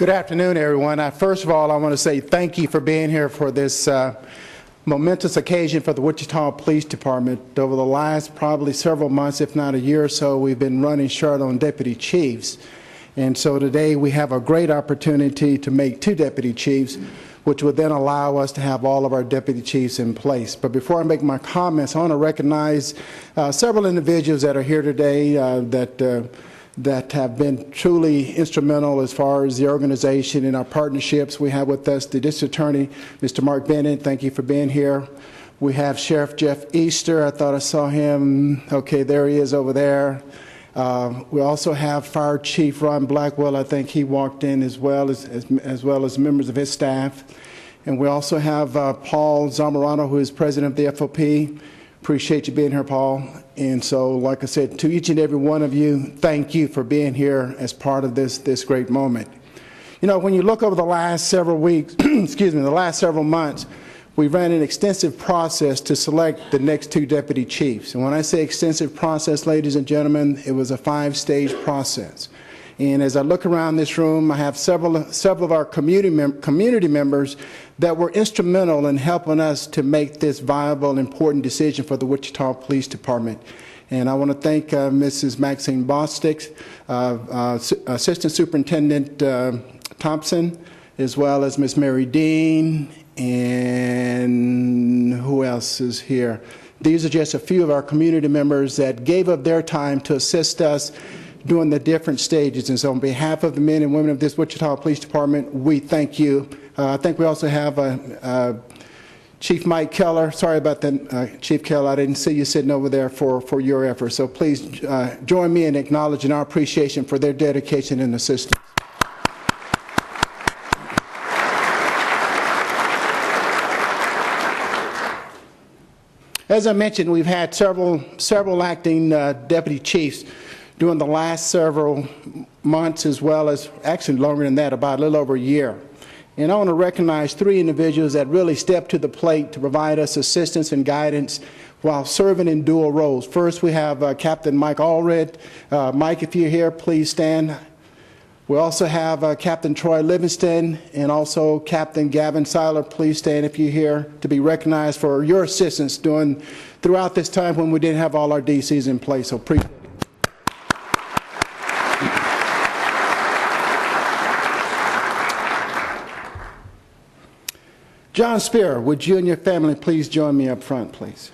Good afternoon, everyone. First of all, I want to say thank you for being here for this momentous occasion for the Wichita Police Department. Over the last probably several months, if not a year or so, we've been running short on deputy chiefs. And so today we have a great opportunity to make 2 deputy chiefs, which would then allow us to have all of our deputy chiefs in place. But before I make my comments, I want to recognize several individuals that are here today that have been truly instrumental as far as the organization and our partnerships. We have with us the District Attorney, Mr. Mark Bennett. Thank you for being here. We have Sheriff Jeff Easter. I thought I saw him. Okay, there he is over there. We also have Fire Chief Ron Blackwell. I think he walked in as well as members of his staff. And we also have Paul Zamorano, who is president of the FOP. Appreciate you being here, Paul. And so, like I said, to each and every one of you, thank you for being here as part of this great moment. You know, when you look over the last several weeks, excuse me, the last several months, we ran an extensive process to select the next 2 deputy chiefs. And when I say extensive process, ladies and gentlemen, it was a 5-stage process. And as I look around this room, I have several of our community members that were instrumental in helping us to make this viable, important decision for the Wichita Police Department. And I want to thank Mrs. Maxine Bostic, Assistant Superintendent Thompson, as well as Ms. Mary Dean, and who else is here? These are just a few of our community members that gave up their time to assist us during the different stages. And so on behalf of the men and women of this Wichita Police Department, we thank you. I think we also have Chief Mike Keller. Sorry about that, Chief Keller. I didn't see you sitting over there for your efforts. So please join me in acknowledging our appreciation for their dedication and assistance. As I mentioned, we've had several acting deputy chiefs during the last several months, as well as actually longer than that, about a little over a year. And I want to recognize 3 individuals that really stepped to the plate to provide us assistance and guidance while serving in dual roles. First, we have Captain Mike Allred. Mike, if you're here, please stand. We also have Captain Troy Livingston and also Captain Gavin Seiler. Please stand if you're here, to be recognized for your assistance throughout this time when we didn't have all our DCs in place. So appreciate it. John Spear, would you and your family please join me up front, please?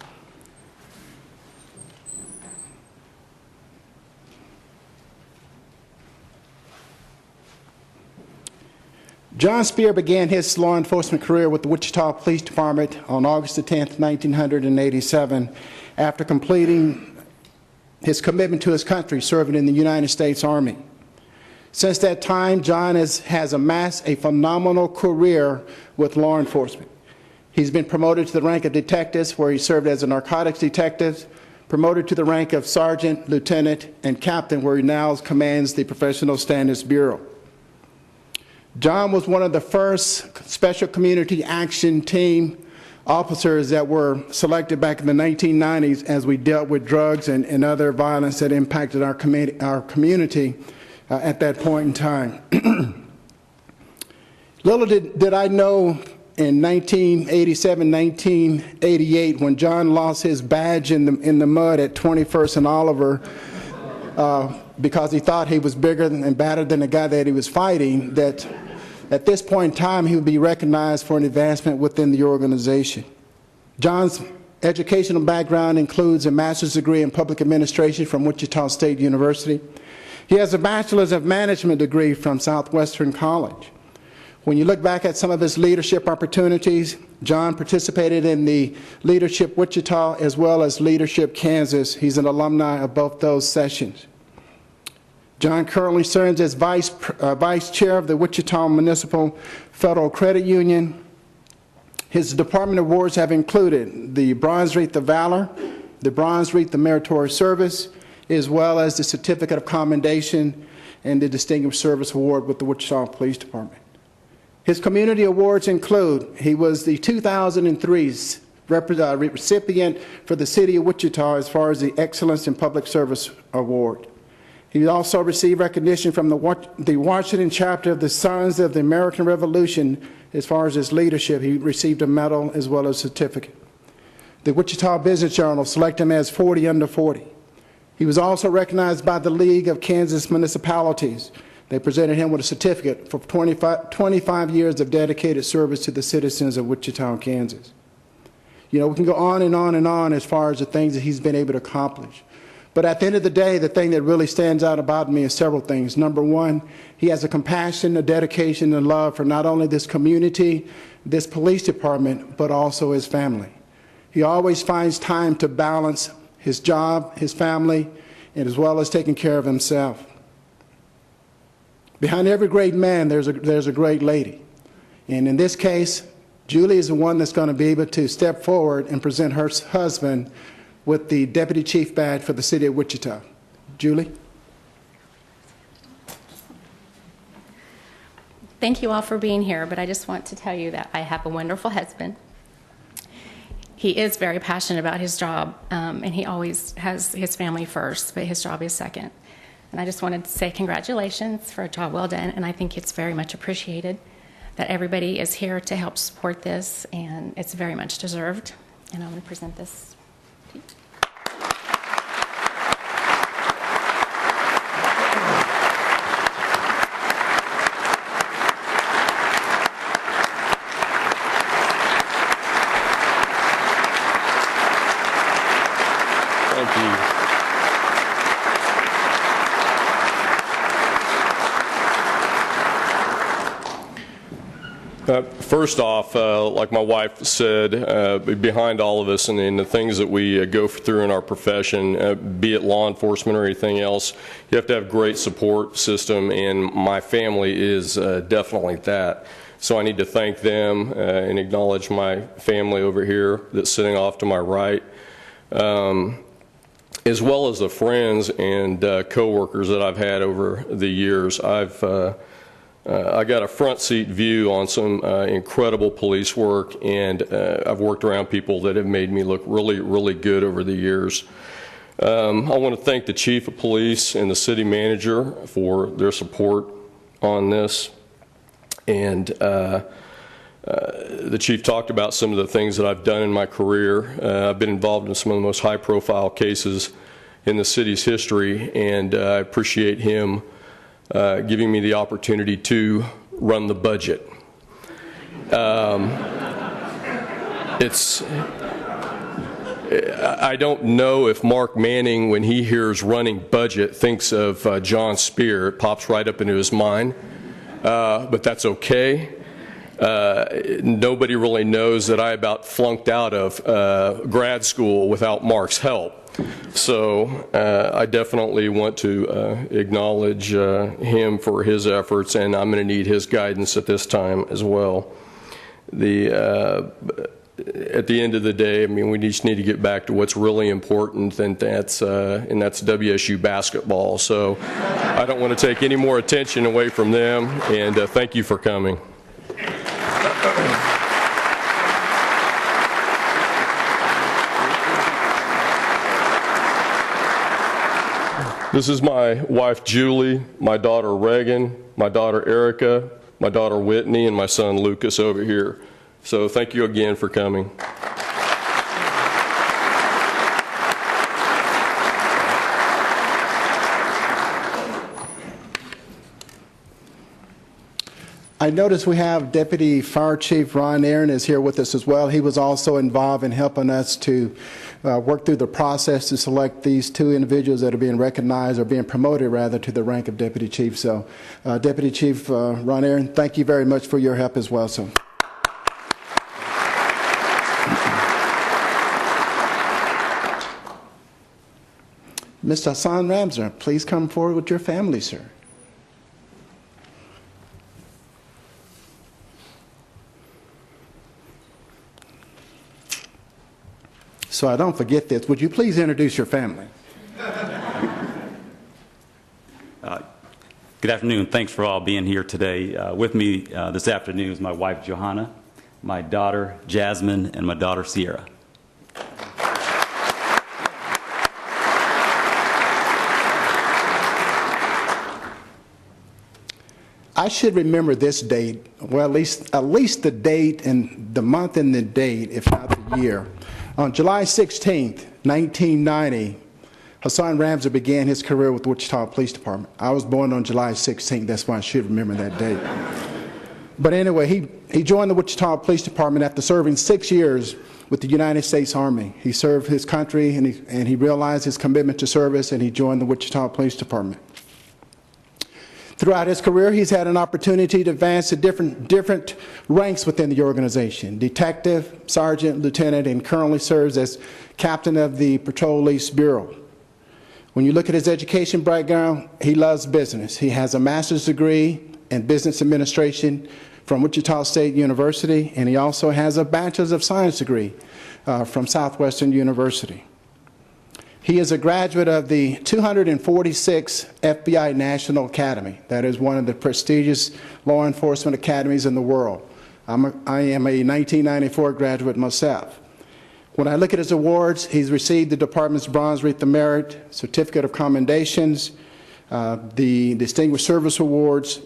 John Spear began his law enforcement career with the Wichita Police Department on August the 10th, 1987, after completing his commitment to his country, serving in the United States Army. Since that time, John has amassed a phenomenal career with law enforcement. He's been promoted to the rank of detective, where he served as a narcotics detective, promoted to the rank of sergeant, lieutenant, and captain, where he now commands the Professional Standards Bureau. John was one of the first Special Community Action Team officers that were selected back in the 1990s as we dealt with drugs and other violence that impacted our community at that point in time. Little did I know in 1987, 1988, when John lost his badge in the mud at 21st and Oliver, because he thought he was bigger and badder than the guy that he was fighting, that at this point in time he would be recognized for an advancement within the organization. John's educational background includes a master's degree in public administration from Wichita State University. He has a bachelor's of management degree from Southwestern College. When you look back at some of his leadership opportunities, John participated in the Leadership Wichita as well as Leadership Kansas. He's an alumni of both those sessions. John currently serves as vice chair of the Wichita Municipal Federal Credit Union. His department awards have included the Bronze Wreath of Valor, the Bronze Wreath of Meritorious Service, as well as the Certificate of Commendation and the Distinguished Service Award with the Wichita Police Department. His community awards include, he was the 2003 recipient for the City of Wichita as far as the Excellence in Public Service Award. He also received recognition from the Washington chapter of the Sons of the American Revolution as far as his leadership. He received a medal as well as a certificate. The Wichita Business Journal selected him as 40 under 40. He was also recognized by the League of Kansas Municipalities. They presented him with a certificate for 25 years of dedicated service to the citizens of Wichita, Kansas. You know, we can go on and on and on as far as the things that he's been able to accomplish. But at the end of the day, the thing that really stands out about me is several things. Number one, he has a compassion, a dedication, and love for not only this community, this police department, but also his family. He always finds time to balance his job, his family, and as well as taking care of himself. Behind every great man, there's a great lady. And in this case, Julie is the one that's going to be able to step forward and present her husband with the Deputy Chief badge for the City of Wichita. Julie? Thank you all for being here, but I just want to tell you that I have a wonderful husband. He is very passionate about his job, and he always has his family first, but his job is second. And I just wanted to say congratulations for a job well done, and I think it's very much appreciated that everybody is here to help support this, and it's very much deserved. And I'm going to present this to you. Thank you. First off, like my wife said, behind all of us and the things that we go through in our profession, be it law enforcement or anything else, you have to have a great support system, and my family is definitely that. So I need to thank them and acknowledge my family over here that's sitting off to my right, as well as the friends and coworkers that I've had over the years. I got a front seat view on some incredible police work, and I've worked around people that have made me look really, really good over the years. I want to thank the Chief of Police and the City Manager for their support on this. And the Chief talked about some of the things that I've done in my career. I've been involved in some of the most high-profile cases in the city's history, and I appreciate him giving me the opportunity to run the budget. I don't know if Mark Manning, when he hears running budget, thinks of John Spear. It pops right up into his mind, but that's okay. Nobody really knows that I about flunked out of grad school without Mark's help. So I definitely want to acknowledge him for his efforts, and I'm going to need his guidance at this time as well. At the end of the day, I mean, we just need to get back to what's really important, and that's WSU basketball. So I don't want to take any more attention away from them, and thank you for coming. This is my wife, Julie, my daughter, Reagan, my daughter, Erica, my daughter, Whitney, and my son, Lucas, over here. So thank you again for coming. I notice we have Deputy Fire Chief Ron Aaron is here with us as well. He was also involved in helping us to work through the process to select these two individuals that are being recognized, or being promoted rather, to the rank of Deputy Chief. So Deputy Chief Ron Aaron, thank you very much for your help as well. So. Mr. Hassan Ramsar, please come forward with your family, sir. So I don't forget this, would you please introduce your family? Good afternoon. Thanks for all being here today. With me this afternoon is my wife, Johanna, my daughter, Jasmine, and my daughter, Sierra. I should remember this date, well, at least the date and the month and the date, if not the year. On July 16th, 1990, Hassan Ramsey began his career with Wichita Police Department. I was born on July 16th, that's why I should remember that date. But anyway, he joined the Wichita Police Department after serving 6 years with the United States Army. He served his country, and he realized his commitment to service, and he joined the Wichita Police Department. Throughout his career, he's had an opportunity to advance to different ranks within the organization: detective, sergeant, lieutenant, and currently serves as captain of the Patrol Lease Bureau. When you look at his education background, he loves business. He has a master's degree in business administration from Wichita State University, and he also has a Bachelor's of Science degree from Southwestern University. He is a graduate of the 246th FBI National Academy. That is one of the prestigious law enforcement academies in the world. I am a 1994 graduate myself. When I look at his awards, he's received the department's Bronze Wreath of Merit, Certificate of Commendations, the Distinguished Service Awards,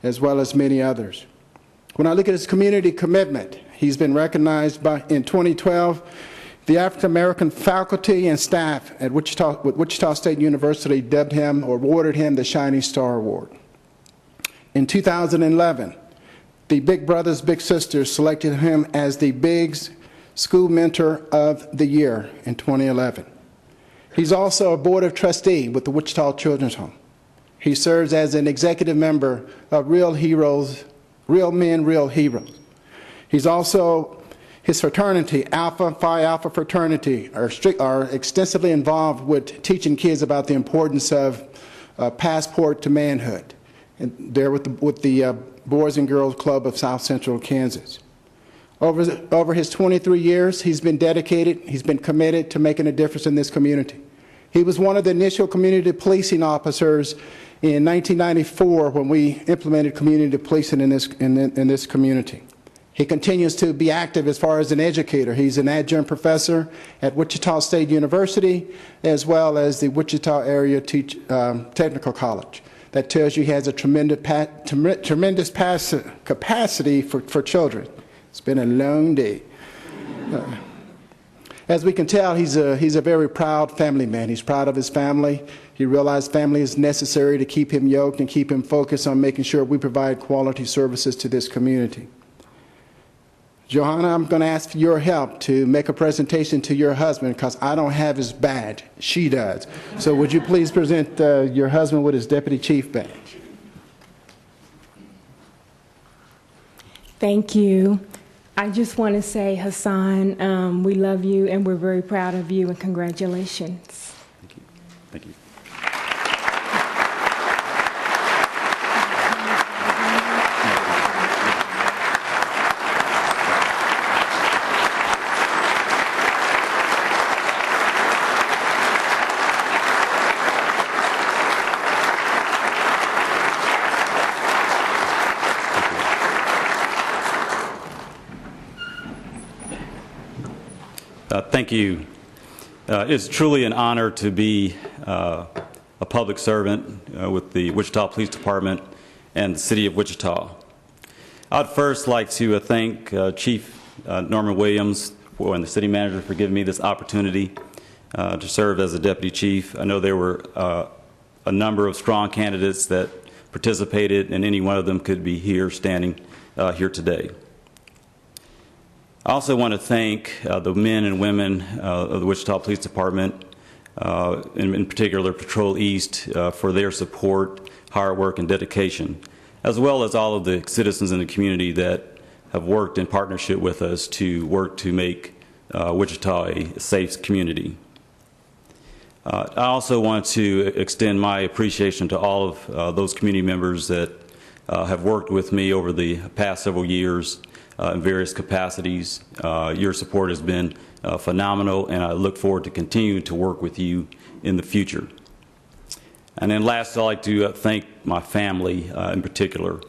as well as many others. When I look at his community commitment, he's been recognized in 2012, the African American faculty and staff at Wichita State University dubbed him or awarded him the Shining Star Award. In 2011, the Big Brothers Big Sisters selected him as the Biggs School Mentor of the Year in 2011. He's also a Board of Trustee with the Wichita Children's Home. He serves as an executive member of Real Heroes, Real Men, Real Heroes. He's also, his fraternity, Phi Alpha fraternity, are extensively involved with teaching kids about the importance of passport to manhood. And they're with the Boys and Girls Club of South Central Kansas. Over his 23 years, he's been dedicated, he's been committed to making a difference in this community. He was one of the initial community policing officers in 1994 when we implemented community policing in this community. He continues to be active as far as an educator. He's an adjunct professor at Wichita State University, as well as the Wichita Area Technical College. That tells you he has a tremendous capacity for children. It's been a long day. As we can tell, he's a very proud family man. He's proud of his family. He realized family is necessary to keep him yoked and keep him focused on making sure we provide quality services to this community. Johanna, I'm going to ask for your help to make a presentation to your husband because I don't have his badge. She does. So would you please present your husband with his Deputy Chief badge? Thank you. I just want to say, Hassan, we love you and we're very proud of you, and congratulations. Thank you. Thank you. Thank you. It's truly an honor to be a public servant with the Wichita Police Department and the City of Wichita. I'd first like to thank Chief Norman Williams and the City Manager for giving me this opportunity to serve as a Deputy Chief. I know there were a number of strong candidates that participated, and any one of them could be here standing here today. I also want to thank the men and women of the Wichita Police Department, in particular Patrol East, for their support, hard work, and dedication, as well as all of the citizens in the community that have worked in partnership with us to work to make Wichita a safe community. I also want to extend my appreciation to all of those community members that have worked with me over the past several years in various capacities. Your support has been phenomenal, and I look forward to continuing to work with you in the future. And then last, I'd like to thank my family in particular.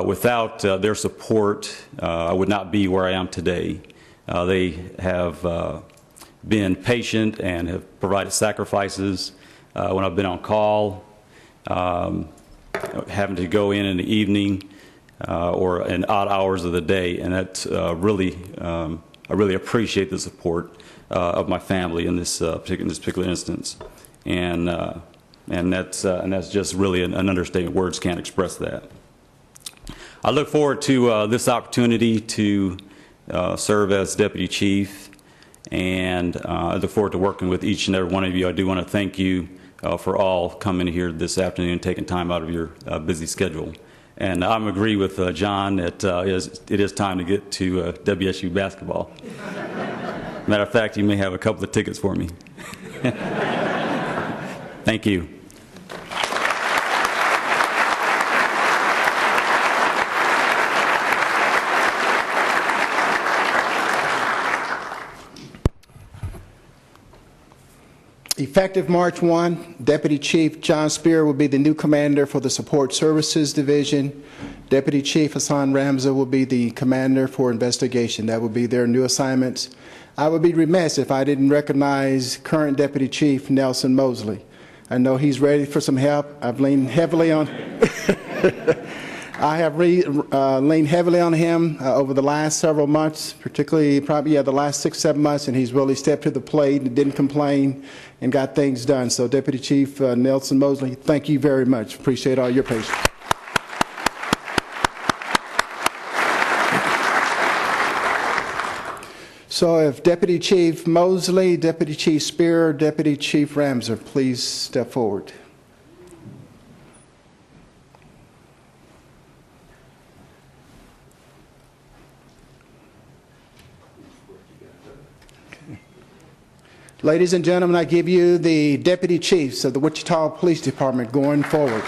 Without their support, I would not be where I am today. They have been patient and have provided sacrifices when I've been on call. having to go in the evening or in odd hours of the day, and that's really, I really appreciate the support of my family in this particular instance, and that's just really an understatement. Words can't express that. I look forward to this opportunity to serve as deputy chief, and I look forward to working with each and every one of you. I do want to thank you for all coming here this afternoon and taking time out of your busy schedule. And I agree with John that it is time to get to WSU basketball. Matter of fact, you may have a couple of tickets for me. Thank you. Effective March 1, Deputy Chief John Spear will be the new commander for the Support Services Division. Deputy Chief Hassan Ramza will be the commander for investigation. That will be their new assignments. I would be remiss if I didn't recognize current Deputy Chief Nelson Mosley. I know he's ready for some help. I've leaned heavily on I have leaned heavily on him over the last several months, particularly probably the last 6-7 months, and he's really stepped to the plate and didn't complain and got things done. So Deputy Chief Nelson Mosley, thank you very much. Appreciate all your patience. So if Deputy Chief Mosley, Deputy Chief Spear, Deputy Chief Ramser, please step forward. Ladies and gentlemen, I give you the deputy chiefs of the Wichita Police Department going forward.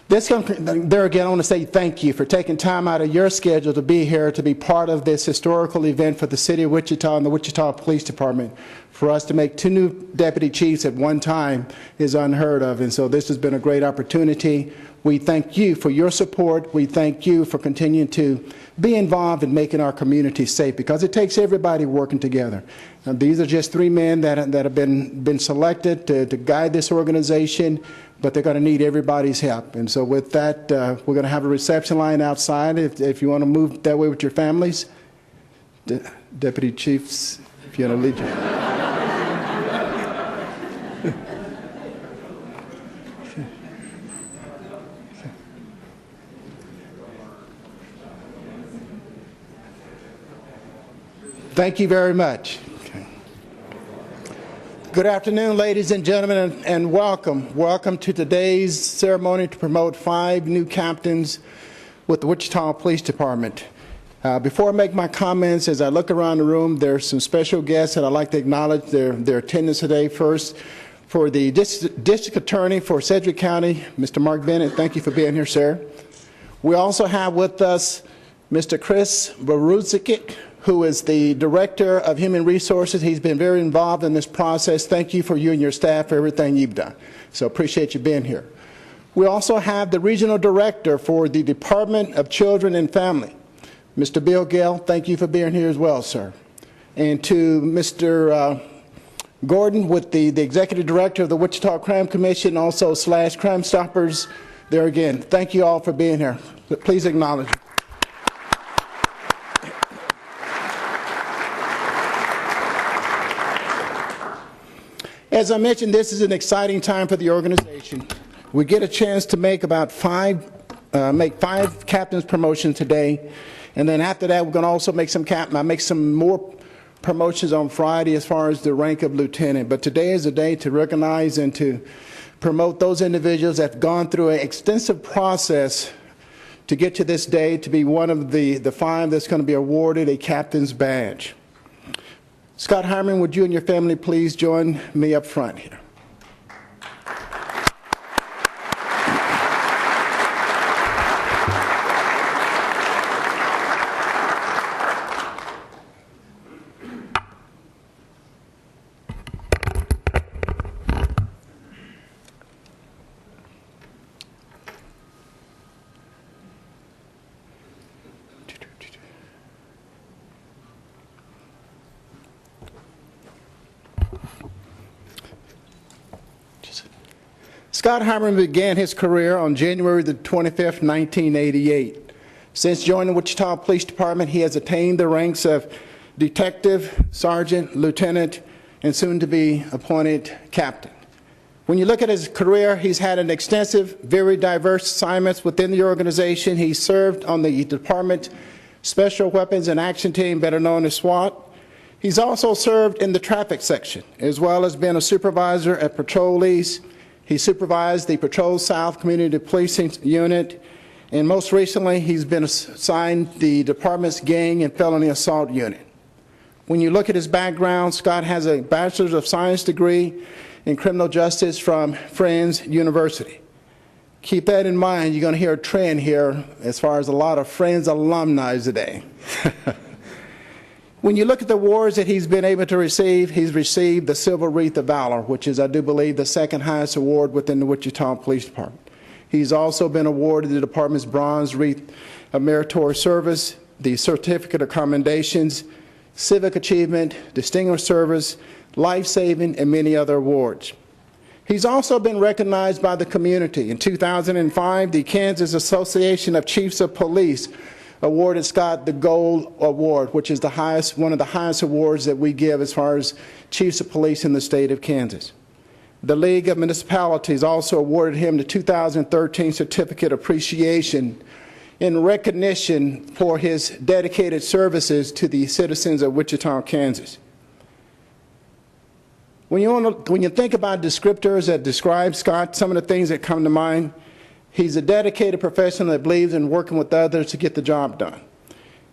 There again, I want to say thank you for taking time out of your schedule to be here to be part of this historical event for the city of Wichita and the Wichita Police Department. For us to make 2 new deputy chiefs at one time is unheard of, and so this has been a great opportunity. We thank you for your support. We thank you for continuing to be involved in making our community safe, because it takes everybody working together. Now, these are just 3 men that have been selected to guide this organization, but they're going to need everybody's help. And so with that, we're going to have a reception line outside if you want to move that way with your families. Deputy Chiefs, if you want to lead you. Thank you very much. Okay. Good afternoon, ladies and gentlemen, and welcome. Welcome to today's ceremony to promote 5 new captains with the Wichita Police Department. Before I make my comments, as I look around the room, there's some special guests that I'd like to acknowledge their attendance today. First, for the District Attorney for Sedgwick County, Mr. Mark Bennett, thank you for being here, sir. We also have with us Mr. Chris Baruzic, who is the Director of Human Resources. He's been very involved in this process. Thank you for you and your staff for everything you've done. So appreciate you being here. We also have the Regional Director for the Department of Children and Family, Mr. Bill Gale. Thank you for being here as well, sir. And to Mr. Gordon, with the Executive Director of the Wichita Crime Commission, also / Crime Stoppers, there again. Thank you all for being here. Please acknowledge. As I mentioned, this is an exciting time for the organization. We get a chance to make about 5 captains promotions today, and then after that, we're going to also make some more promotions on Friday as far as the rank of lieutenant. But today is a day to recognize and to promote those individuals that have gone through an extensive process to get to this day to be one of the 5 that's going to be awarded a captain's badge. Scott Hyman, would you and your family please join me up front here? Scott Harmon began his career on January the 25th, 1988. Since joining the Wichita Police Department, he has attained the ranks of detective, sergeant, lieutenant, and soon to be appointed captain. When you look at his career, he's had an extensive, very diverse assignments within the organization. He served on the Department Special Weapons and Action Team, better known as SWAT. He's also served in the traffic section, as well as been a supervisor at Patrol East. He supervised the Patrol South Community Policing Unit, and most recently, he's been assigned the Department's Gang and Felony Assault Unit. When you look at his background, Scott has a Bachelor's of Science degree in Criminal Justice from Friends University. Keep that in mind. You're going to hear a trend here as far as a lot of Friends alumni today. When you look at the awards that he's been able to receive, he's received the Silver Wreath of Valor, which is, I do believe, the second highest award within the Wichita Police Department. He's also been awarded the Department's Bronze Wreath of Meritorious Service, the Certificate of Commendations, Civic Achievement, Distinguished Service, Life-Saving, and many other awards. He's also been recognized by the community. In 2005, the Kansas Association of Chiefs of Police awarded Scott the Gold Award, which is the highest, one of the highest awards that we give as far as chiefs of police in the state of Kansas. The League of Municipalities also awarded him the 2013 Certificate of Appreciation in recognition for his dedicated services to the citizens of Wichita, Kansas. When you think about descriptors that describe Scott, some of the things that come to mind: he's a dedicated professional that believes in working with others to get the job done.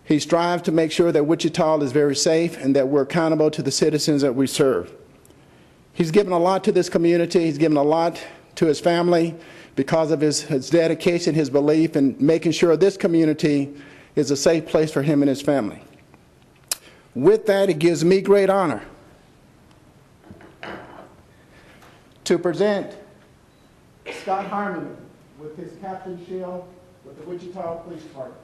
He strives to make sure that Wichita is very safe and that we're accountable to the citizens that we serve. He's given a lot to this community. He's given a lot to his family because of his dedication, his belief in making sure this community is a safe place for him and his family. With that, it gives me great honor to present Scott Harmon with his Captain Shield with the Wichita Police Department.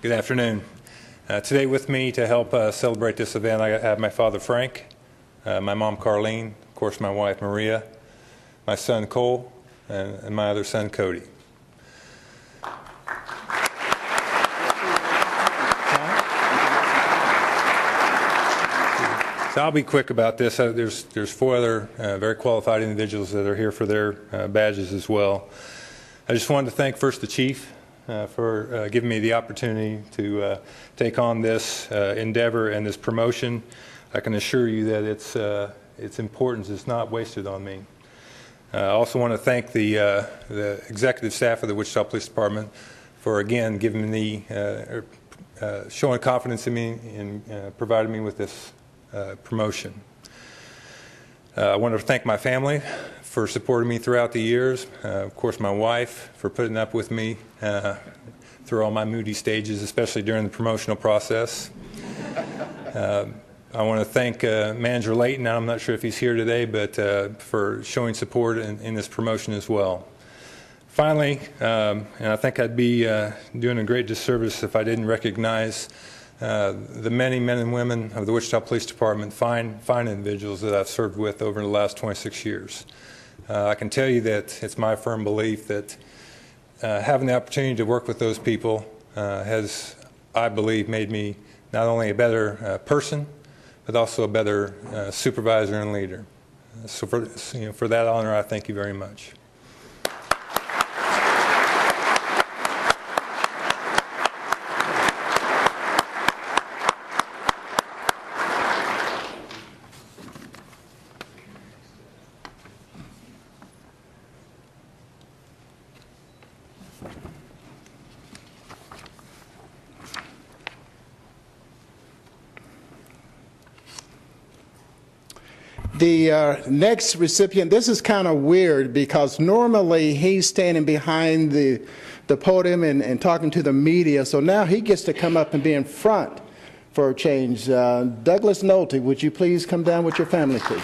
Good afternoon. Today with me to help celebrate this event, I have my father Frank, my mom Carlene, of course my wife Maria, my son Cole, and my other son Cody. So I'll be quick about this. There's four other very qualified individuals that are here for their badges as well. I just wanted to thank first the chief for giving me the opportunity to take on this endeavor and this promotion. I can assure you that its importance is not wasted on me. I also want to thank the executive staff of the Wichita Police Department for again giving me showing confidence in me and providing me with this promotion. I want to thank my family for supporting me throughout the years. Of course, my wife for putting up with me through all my moody stages, especially during the promotional process. I want to thank Manager Layton. I'm not sure if he's here today, but for showing support in this promotion as well. Finally, and I think I'd be doing a great disservice if I didn't recognize the many men and women of the Wichita Police Department, fine individuals that I've served with over the last 26 years. I can tell you that it's my firm belief that having the opportunity to work with those people has, I believe, made me not only a better person, but also a better supervisor and leader. So for that honor, I thank you very much. The next recipient, this is kind of weird because normally he's standing behind the podium and talking to the media, so now he gets to come up and be in front for a change. Douglas Nolte, would you please come down with your family, please?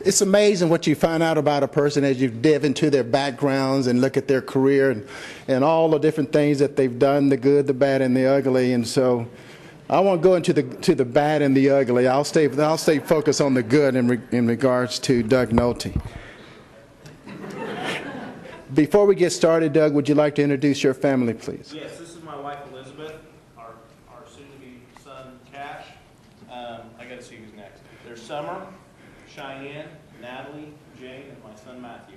It's amazing what you find out about a person as you dive into their backgrounds and look at their career and all the different things that they've done, the good, the bad, and the ugly. And so I won't go into the bad and the ugly. I'll stay focused on the good in regards to Doug Nolte. Before we get started, Doug, would you like to introduce your family, please? Yes, this is my wife Elizabeth, our soon-to-be son Cash. I got to see who's next. There's Summer, Cheyenne, Natalie, Jane, and my son Matthew.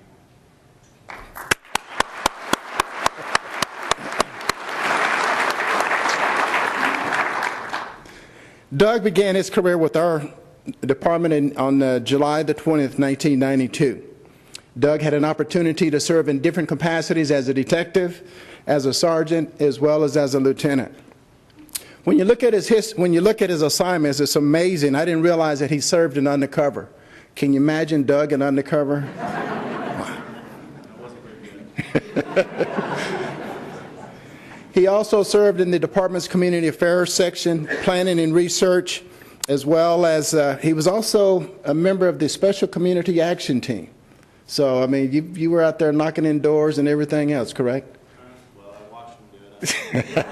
Doug began his career with our department on July the 20th, 1992. Doug had an opportunity to serve in different capacities as a detective, as a sergeant, as well as a lieutenant. When you look at his assignments, it's amazing. I didn't realize that he served in undercover. Can you imagine Doug in undercover? He also served in the department's community affairs section, planning and research, as well as he was also a member of the special community action team. So, I mean, you were out there knocking in doors and everything else, correct? Well, I watched him do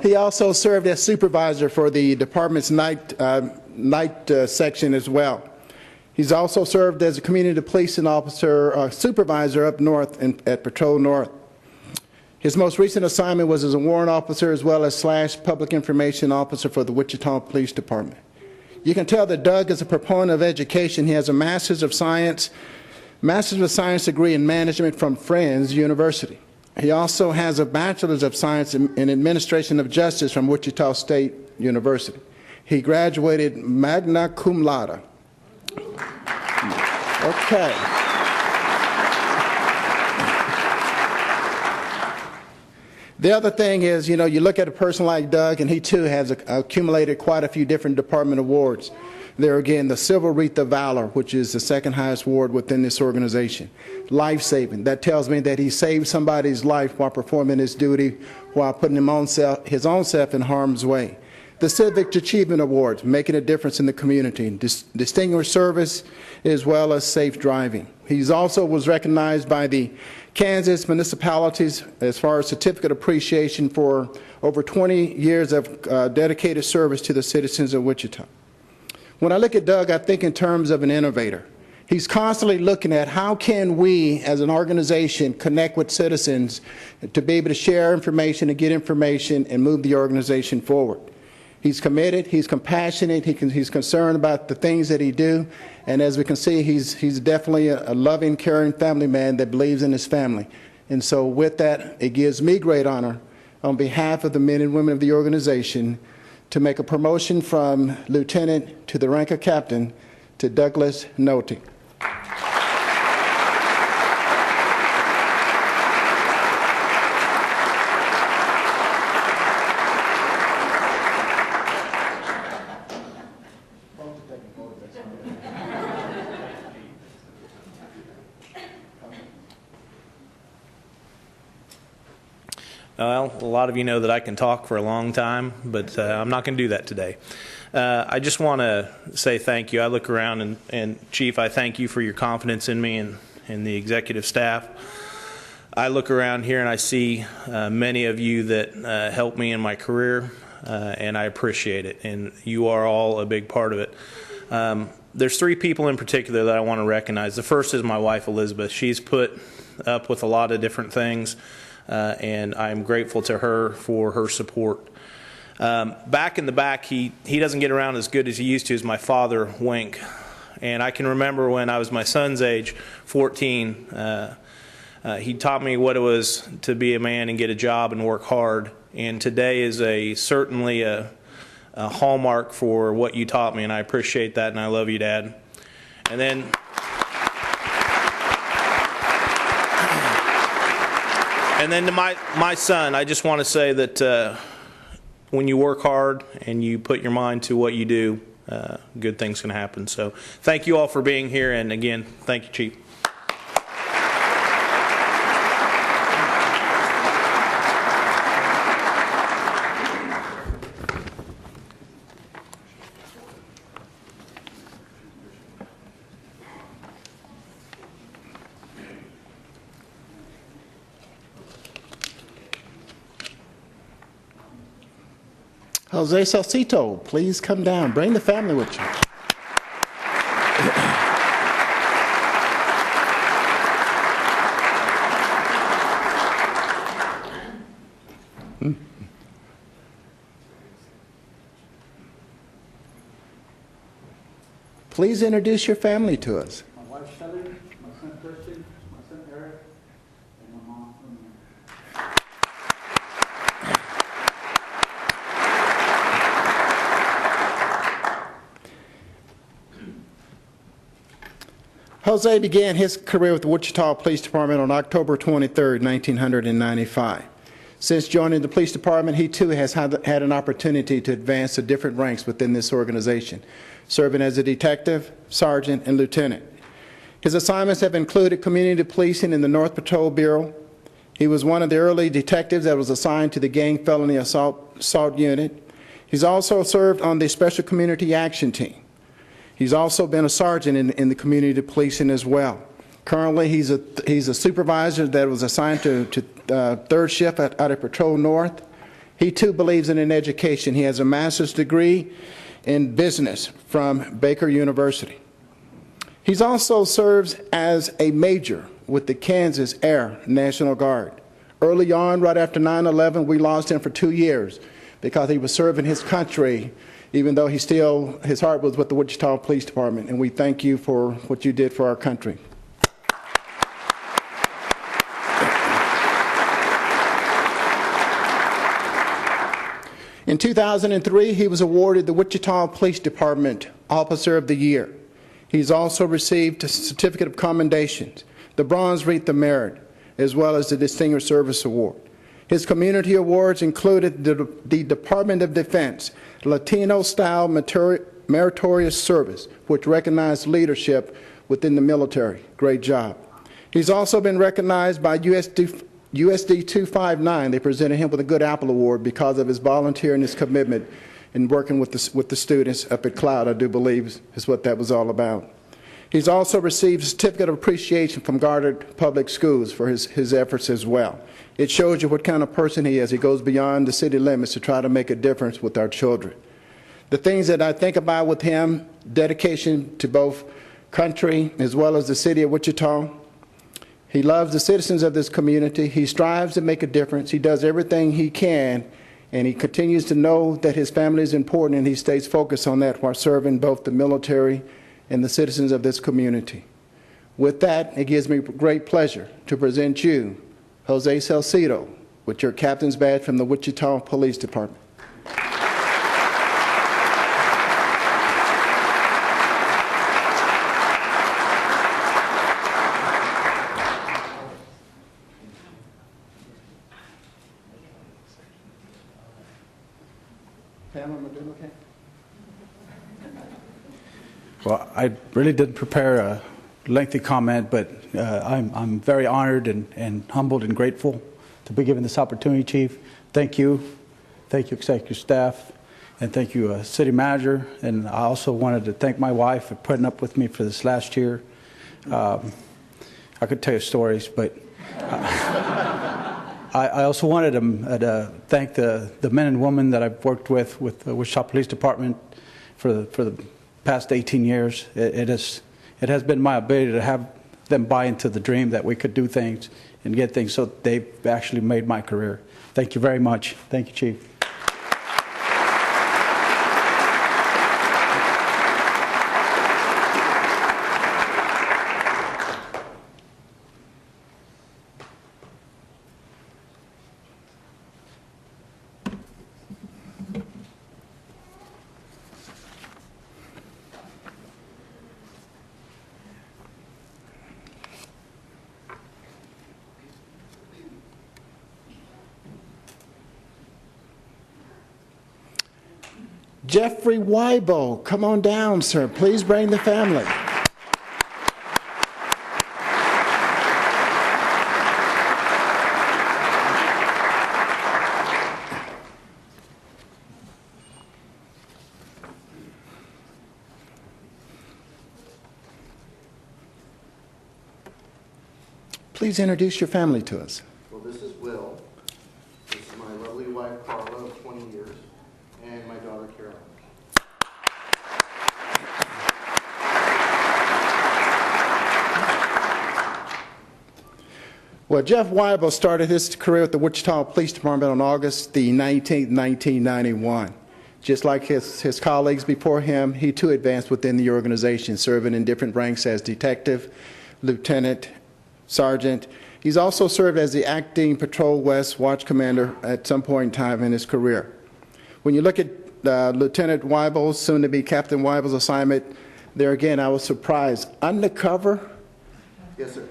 it. He also served as supervisor for the department's night section as well. He's also served as a community policing officer, supervisor up north at Patrol North. His most recent assignment was as a warrant officer as well as / public information officer for the Wichita Police Department. You can tell that Doug is a proponent of education. He has a Master's of Science degree in management from Friends University. He also has a Bachelor's of Science in Administration of Justice from Wichita State University. He graduated magna cum laude. Okay. The other thing is, you look at a person like Doug, and he too has accumulated quite a few different department awards. There again, the Silver Wreath of Valor, which is the second highest award within this organization. Life-saving. That tells me that he saved somebody's life while performing his duty, while putting his own self in harm's way. The Civic Achievement Awards, making a difference in the community. Distinguished service, as well as safe driving. He also was recognized by the Kansas municipalities as far as certificate appreciation for over 20 years of dedicated service to the citizens of Wichita. When I look at Doug, I think in terms of an innovator. He's constantly looking at how can we as an organization connect with citizens to be able to share information and get information and move the organization forward. He's committed, he's compassionate, he's concerned about the things that he do, and as we can see, he's definitely a loving, caring family man that believes in his family. And so with that, it gives me great honor on behalf of the men and women of the organization to make a promotion from lieutenant to the rank of captain to Douglas Nolte. Well, a lot of you know that I can talk for a long time, but I'm not going to do that today. I just want to say thank you. I look around, and Chief, I thank you for your confidence in me and the executive staff. I look around here and I see many of you that helped me in my career, and I appreciate it, and you are all a big part of it. There's three people in particular that I want to recognize. The first is my wife, Elizabeth. She's put up with a lot of different things, and I'm grateful to her for her support. Back in the back, he doesn't get around as good as he used to, is my father, Wink. And I can remember when I was my son's age, 14, he taught me what it was to be a man and get a job and work hard. And today is certainly a hallmark for what you taught me, and I appreciate that, and I love you, Dad. And then to my son, I just want to say that when you work hard and you put your mind to what you do, good things can happen. So thank you all for being here, and again, thank you, Chief. Jose Salcito, please come down. Bring the family with you. Please introduce your family to us. My wife Shelley, my son Christian, my son Eric, and my mom. Jose began his career with the Wichita Police Department on October 23, 1995. Since joining the police department, he too has had an opportunity to advance to different ranks within this organization, serving as a detective, sergeant, and lieutenant. His assignments have included community policing in the North Patrol Bureau. He was one of the early detectives that was assigned to the gang felony assault unit. He's also served on the Special Community Action Team. He's also been a sergeant in the community policing as well. Currently, he's a supervisor that was assigned to third shift out of Patrol North. He too believes in education. He has a master's degree in business from Baker University. He's also serves as a major with the Kansas Air National Guard. Early on, right after 9/11, we lost him for 2 years because he was serving his country, even though his heart was with the Wichita Police Department, and we thank you for what you did for our country. In 2003, he was awarded the Wichita Police Department Officer of the Year. He's also received a Certificate of Commendations, the Bronze Wreath of Merit, as well as the Distinguished Service Award. His community awards included the Department of Defense Latino-Style Meritorious Service, which recognized leadership within the military. Great job. He's also been recognized by USD 259. They presented him with a Good Apple Award because of his volunteer and his commitment in working with the students up at Cloud, I do believe is what that was all about. He's also received a Certificate of Appreciation from Goddard Public Schools for his efforts as well. It shows you what kind of person he is. He goes beyond the city limits to try to make a difference with our children. The things that I think about with him, dedication to both country as well as the city of Wichita. He loves the citizens of this community. He strives to make a difference. He does everything he can, and he continues to know that his family is important, and he stays focused on that while serving both the military and the citizens of this community. With that, it gives me great pleasure to present you, Jose Salcito, with your captain's badge from the Wichita Police Department. Well, I really didn't prepare a lengthy comment, but I'm very honored and humbled and grateful to be given this opportunity, Chief. Thank you. Thank you, executive staff, and thank you, city manager. And I also wanted to thank my wife for putting up with me for this last year. I could tell you stories, but I also wanted to thank the men and women that I've worked with the Wichita Police Department for the past 18 years. It has been my ability to have them buy into the dream that we could do things and get things, so they've actually made my career. Thank you very much. Thank you, Chief. Jeffrey Weibo, come on down, sir. Please bring the family. Please introduce your family to us. Well, this is Will. This is my lovely wife, Carla, of 20 years, and my Well, Jeff Weibel started his career with the Wichita Police Department on August the 19th, 1991. Just like his colleagues before him, he too advanced within the organization, serving in different ranks as detective, lieutenant, sergeant. He's also served as the acting Patrol West watch commander at some point in time in his career. When you look at Lieutenant Weibel's, soon to be Captain Weibel's assignment, there again, I was surprised. Undercover? Yes, sir.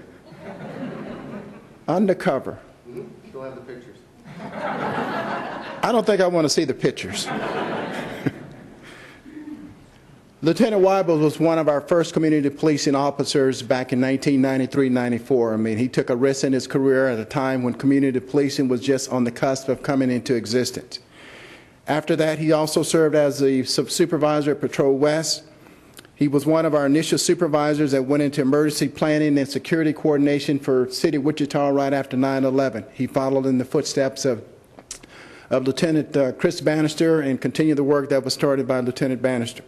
Undercover. Still have the pictures. I don't think I want to see the pictures. Lieutenant Weibel was one of our first community policing officers back in 1993-94. I mean, he took a risk in his career at a time when community policing was just on the cusp of coming into existence. After that, he also served as the supervisor at Patrol West. He was one of our initial supervisors that went into emergency planning and security coordination for City of Wichita right after 9/11. He followed in the footsteps of Lieutenant Chris Bannister and continued the work that was started by Lieutenant Bannister.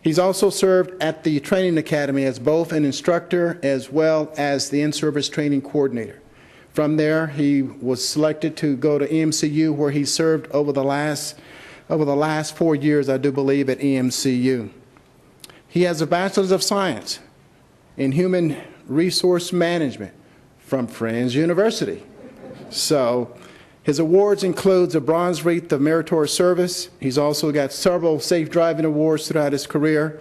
He's also served at the training academy as both an instructor as well as the in-service training coordinator. From there, he was selected to go to EMCU, where he served over the last 4 years, I do believe, at EMCU. He has a Bachelor's of Science in Human Resource Management from Friends University. So his awards include the Bronze Wreath of Meritorious Service. He's also got several safe driving awards throughout his career,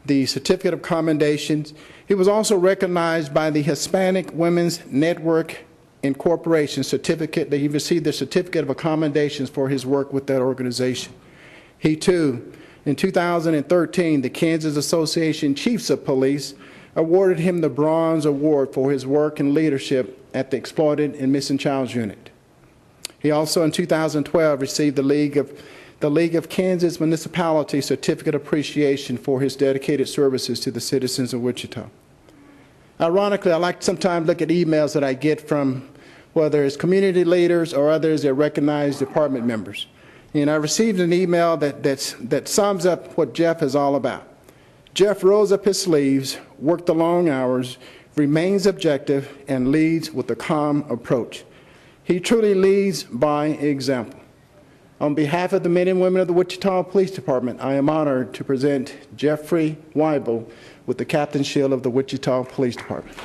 the Certificate of Commendations. He was also recognized by the Hispanic Women's Network Incorporation certificate. He received the Certificate of Commendations for his work with that organization. He too, in 2013, the Kansas Association Chiefs of Police awarded him the Bronze Award for his work and leadership at the Exploited and Missing Child Unit. He also, in 2012, received the League of Kansas Municipality Certificate of Appreciation for his dedicated services to the citizens of Wichita. Ironically, I like to sometimes look at emails that I get from whether it's community leaders or others that recognize department members. And I received an email that sums up what Jeff is all about. Jeff rolls up his sleeves, worked the long hours, remains objective, and leads with a calm approach. He truly leads by example. On behalf of the men and women of the Wichita Police Department, I am honored to present Jeffrey Weibel with the Captain's Shield of the Wichita Police Department.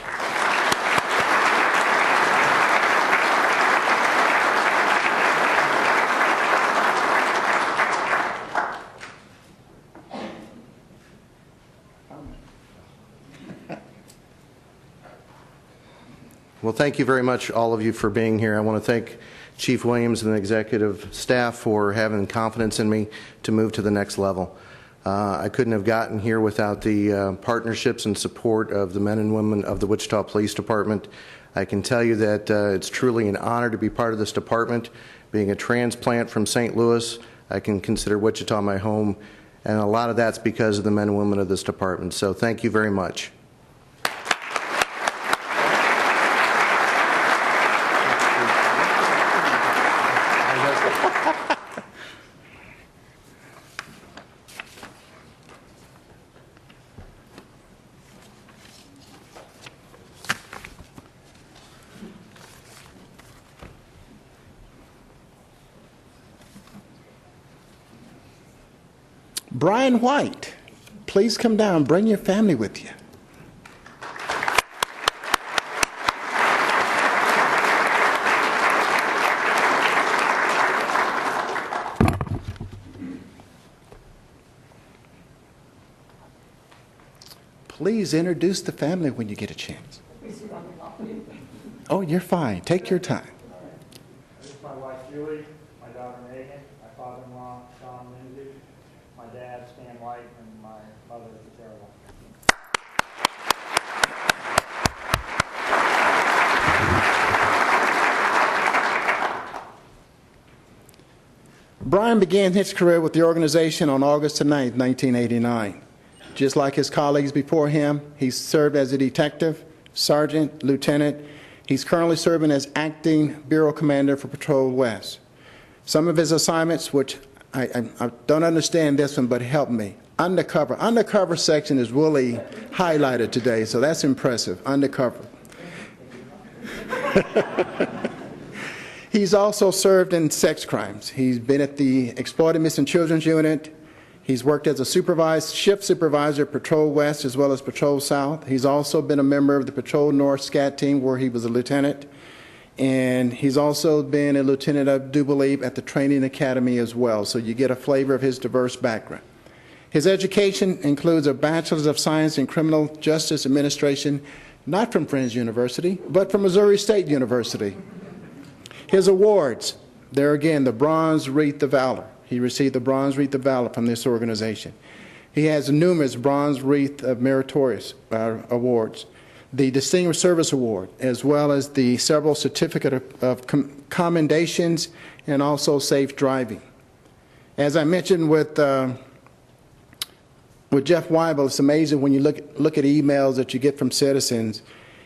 Well, thank you very much, all of you, for being here. I want to thank Chief Williams and the executive staff for having confidence in me to move to the next level. I couldn't have gotten here without the partnerships and support of the men and women of the Wichita Police Department. I can tell you that it's truly an honor to be part of this department. Being a transplant from St. Louis, I can consider Wichita my home, and a lot of that's because of the men and women of this department. So thank you very much. Brian White, please come down. Bring your family with you. Please introduce the family when you get a chance. Oh, you're fine. Take your time. This is my wife, Julie, my daughter, Megan, my father-in-law, Sean Lindsay, my dad, Stan White, and my mother, Sarah White. Brian began his career with the organization on August 9, 1989. Just like his colleagues before him, he served as a detective, sergeant, lieutenant. He's currently serving as acting bureau commander for Patrol West. Some of his assignments, which I don't understand this one, but help me. Undercover. Undercover section is really highlighted today, so that's impressive. Undercover. He's also served in sex crimes. He's been at the Exploited Missing Children's Unit. He's worked as a shift supervisor at Patrol West as well as Patrol South. He's also been a member of the Patrol North SCAT team where he was a lieutenant. And he's also been a lieutenant, I do believe, at the Training Academy as well. So you get a flavor of his diverse background. His education includes a Bachelor's of Science in Criminal Justice Administration, not from Friends University, but from Missouri State University. His awards, there again, the Bronze Wreath of Valor. He received the Bronze Wreath of Valor from this organization. He has numerous Bronze Wreath of Meritorious awards, the Distinguished Service Award, as well as the several certificate of commendations and also safe driving. As I mentioned with Jeff Weibel, it's amazing when you look at emails that you get from citizens.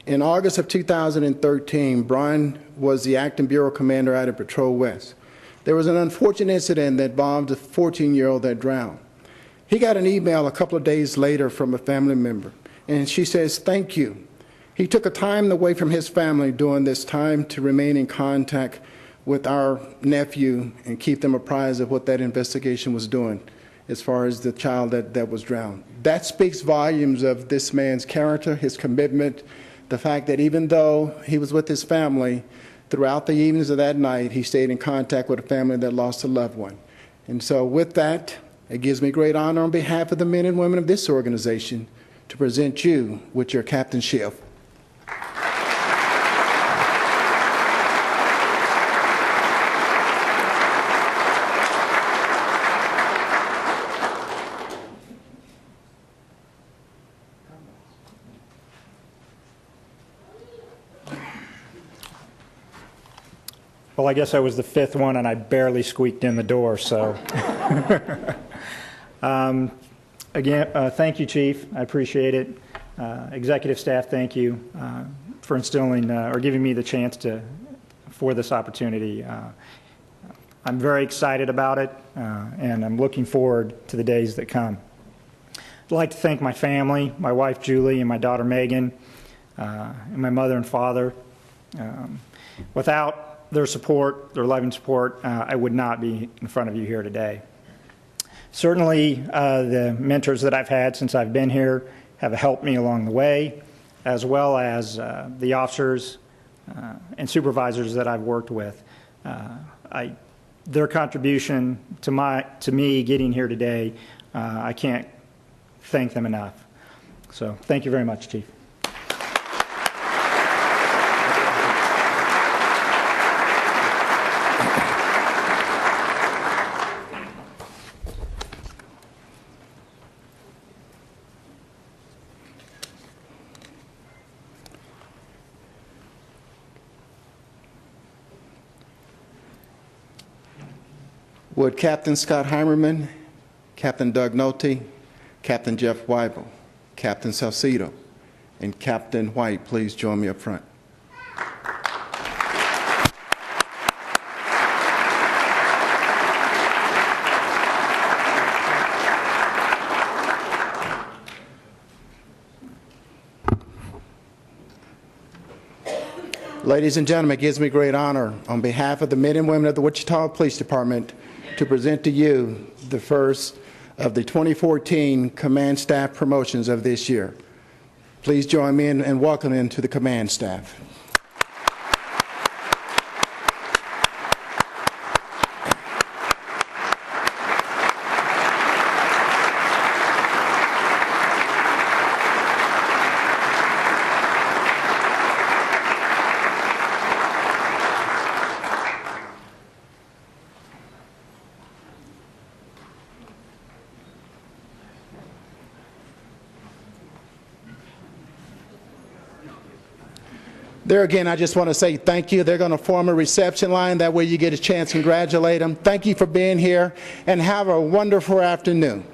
In August of 2013, Brian was the acting bureau commander out of Patrol West. There was an unfortunate incident that involved a 14-year-old that drowned. He got an email a couple of days later from a family member, and she says, "Thank you." He took a time away from his family during this time to remain in contact with our nephew and keep them apprised of what that investigation was doing as far as the child that was drowned. That speaks volumes of this man's character, his commitment, the fact that even though he was with his family, throughout the evenings of that night, he stayed in contact with a family that lost a loved one. And so with that, it gives me great honor on behalf of the men and women of this organization to present you with your captainship. Well, I guess I was the fifth one, and I barely squeaked in the door, so. Again, thank you, Chief. I appreciate it. Executive staff, thank you for instilling or giving me the chance for this opportunity. I'm very excited about it, and I'm looking forward to the days that come. I'd like to thank my family, my wife, Julie, and my daughter, Megan, and my mother and father. Without their support, their loving support, I would not be in front of you here today. Certainly, the mentors that I've had since I've been here have helped me along the way, as well as the officers and supervisors that I've worked with. Their contribution to me getting here today, I can't thank them enough. So thank you very much, Chief. Would Captain Scott Heimerman, Captain Doug Nolte, Captain Jeff Weibel, Captain Salcido, and Captain White please join me up front? Ladies and gentlemen, it gives me great honor on behalf of the men and women of the Wichita Police Department to present to you the first of the 2014 Command Staff Promotions of this year. Please join me in welcoming to the Command Staff. There again, I just want to say thank you. They're going to form a reception line. That way you get a chance to congratulate them. Thank you for being here, and have a wonderful afternoon.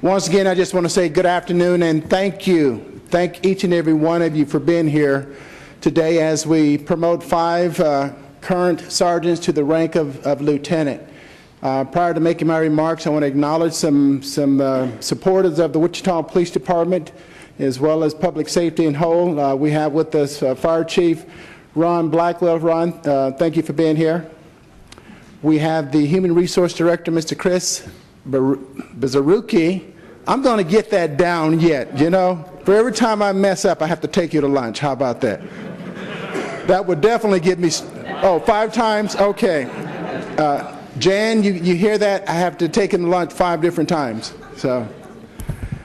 Once again, I just want to say good afternoon and thank you. Thank each and every one of you for being here today as we promote 5 current sergeants to the rank of lieutenant. Prior to making my remarks, I want to acknowledge some supporters of the Wichita Police Department, as well as public safety in whole. We have with us Fire Chief Ron Blackwell. Ron, thank you for being here. We have the Human Resource Director, Mr. Chris Bazaruki. I'm going to get that down yet, you know. For every time I mess up, I have to take you to lunch. How about that? That would definitely get me, 5 times? Okay. Jan, you hear that? I have to take him to lunch 5 different times. So,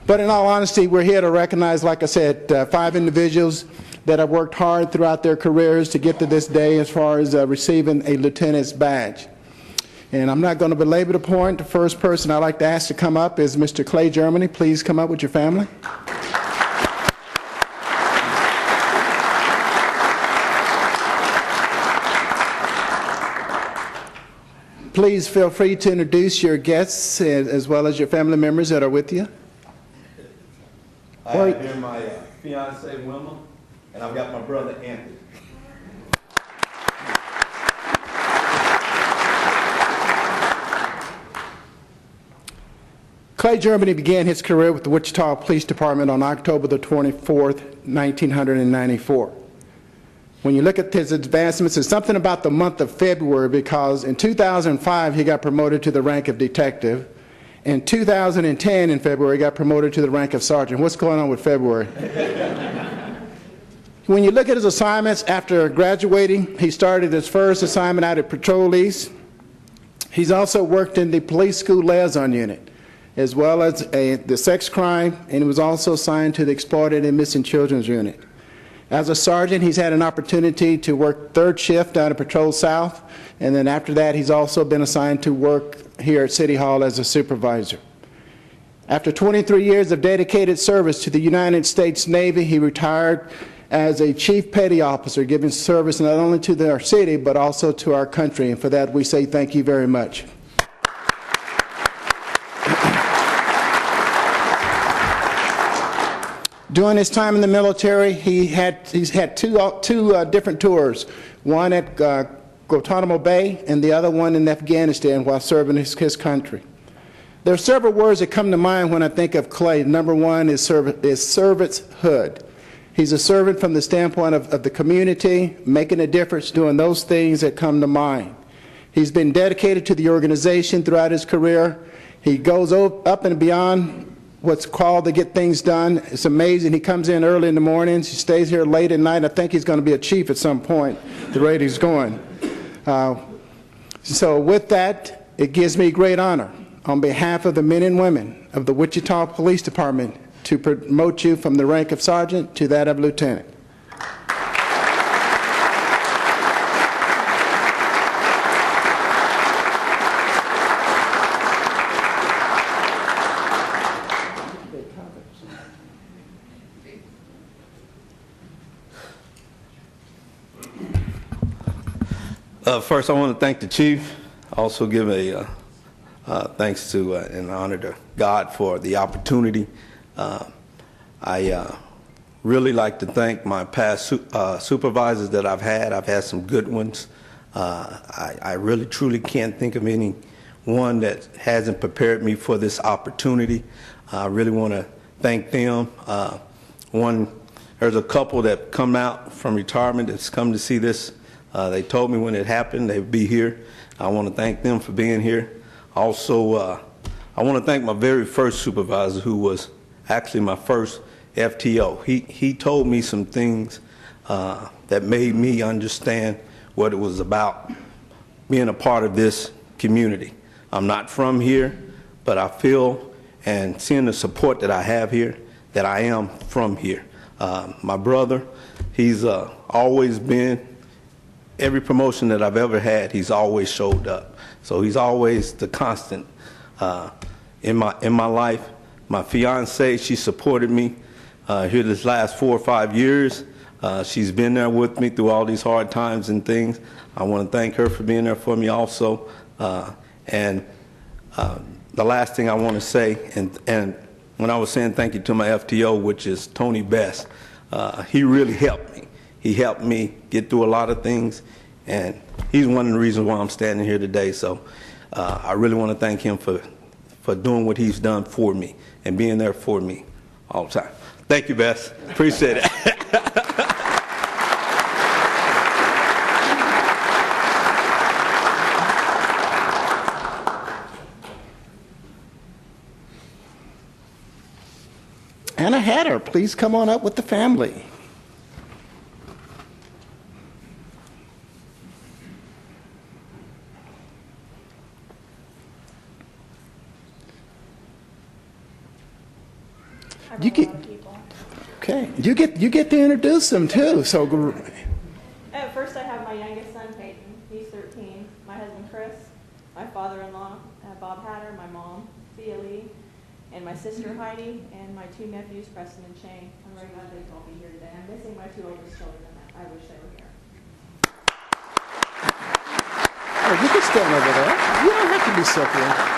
but in all honesty, we're here to recognize, like I said, 5 individuals that have worked hard throughout their careers to get to this day as far as receiving a lieutenant's badge. And I'm not going to belabor the point. The first person I'd like to ask to come up is Mr. Clay Germany. Please come up with your family. Please feel free to introduce your guests as well as your family members that are with you. I have here my fiance Wilma, and I've got my brother Anthony. Clay Germany began his career with the Wichita Police Department on October the 24th, 1994. When you look at his advancements, there's something about the month of February, because in 2005 he got promoted to the rank of detective. In 2010, in February, he got promoted to the rank of sergeant. What's going on with February? When you look at his assignments after graduating, he started his first assignment out at Patrol East. He's also worked in the police school liaison unit, as well as the sex crime, and he was also assigned to the exploited and missing children's unit. As a sergeant, he's had an opportunity to work 3rd shift down at Patrol South, and then after that, he's also been assigned to work here at City Hall as a supervisor. After 23 years of dedicated service to the United States Navy, he retired as a Chief Petty Officer, giving service not only to our city, but also to our country, and for that, we say thank you very much. During his time in the military, he's had two different tours, one at Guantanamo Bay and the other one in Afghanistan while serving his country. There are several words that come to mind when I think of Clay. Number one is servanthood. He's a servant from the standpoint of the community, making a difference, doing those things that come to mind. He's been dedicated to the organization throughout his career. He goes up and beyond what's called to get things done. It's amazing. He comes in early in the mornings. He stays here late at night. I think he's going to be a chief at some point, the rate he's going. So with that, it gives me great honor on behalf of the men and women of the Wichita Police Department to promote you from the rank of sergeant to that of lieutenant. First, I want to thank the chief. Also give a thanks to and honor to God for the opportunity. I really like to thank my past supervisors that I've had. I've had some good ones. I really truly can't think of any one that hasn't prepared me for this opportunity. I really want to thank them. There's a couple that come out from retirement that's come to see this. They told me when it happened they'd be here. I want to thank them for being here. Also, I want to thank my very first supervisor, who was actually my first FTO. He told me some things that made me understand what it was about being a part of this community. I'm not from here, but I feel, and seeing the support that I have here, that I am from here. My brother, he's always been, every promotion that I've ever had, he's always showed up. So he's always the constant in my life. My fiance, she supported me here this last 4 or 5 years. She's been there with me through all these hard times and things. I want to thank her for being there for me also. And the last thing I want to say, and when I was saying thank you to my FTO, which is Tony Best, he really helped me. He helped me get through a lot of things, and he's one of the reasons why I'm standing here today. So I really want to thank him for doing what he's done for me and being there for me all the time. Thank you, Bess. Appreciate it. Anna Hatter, please come on up with the family. You get, okay. You get to introduce them too. So. First, I have my youngest son Peyton. He's 13. My husband Chris, my father-in-law Bob Hatter, my mom Thea Lee, and my sister Heidi, and my two nephews Preston and Shane. I'm very glad they could all be here today. I'm missing my two oldest children, and I wish they were here. Oh, you can stand over there. You don't have to be separate.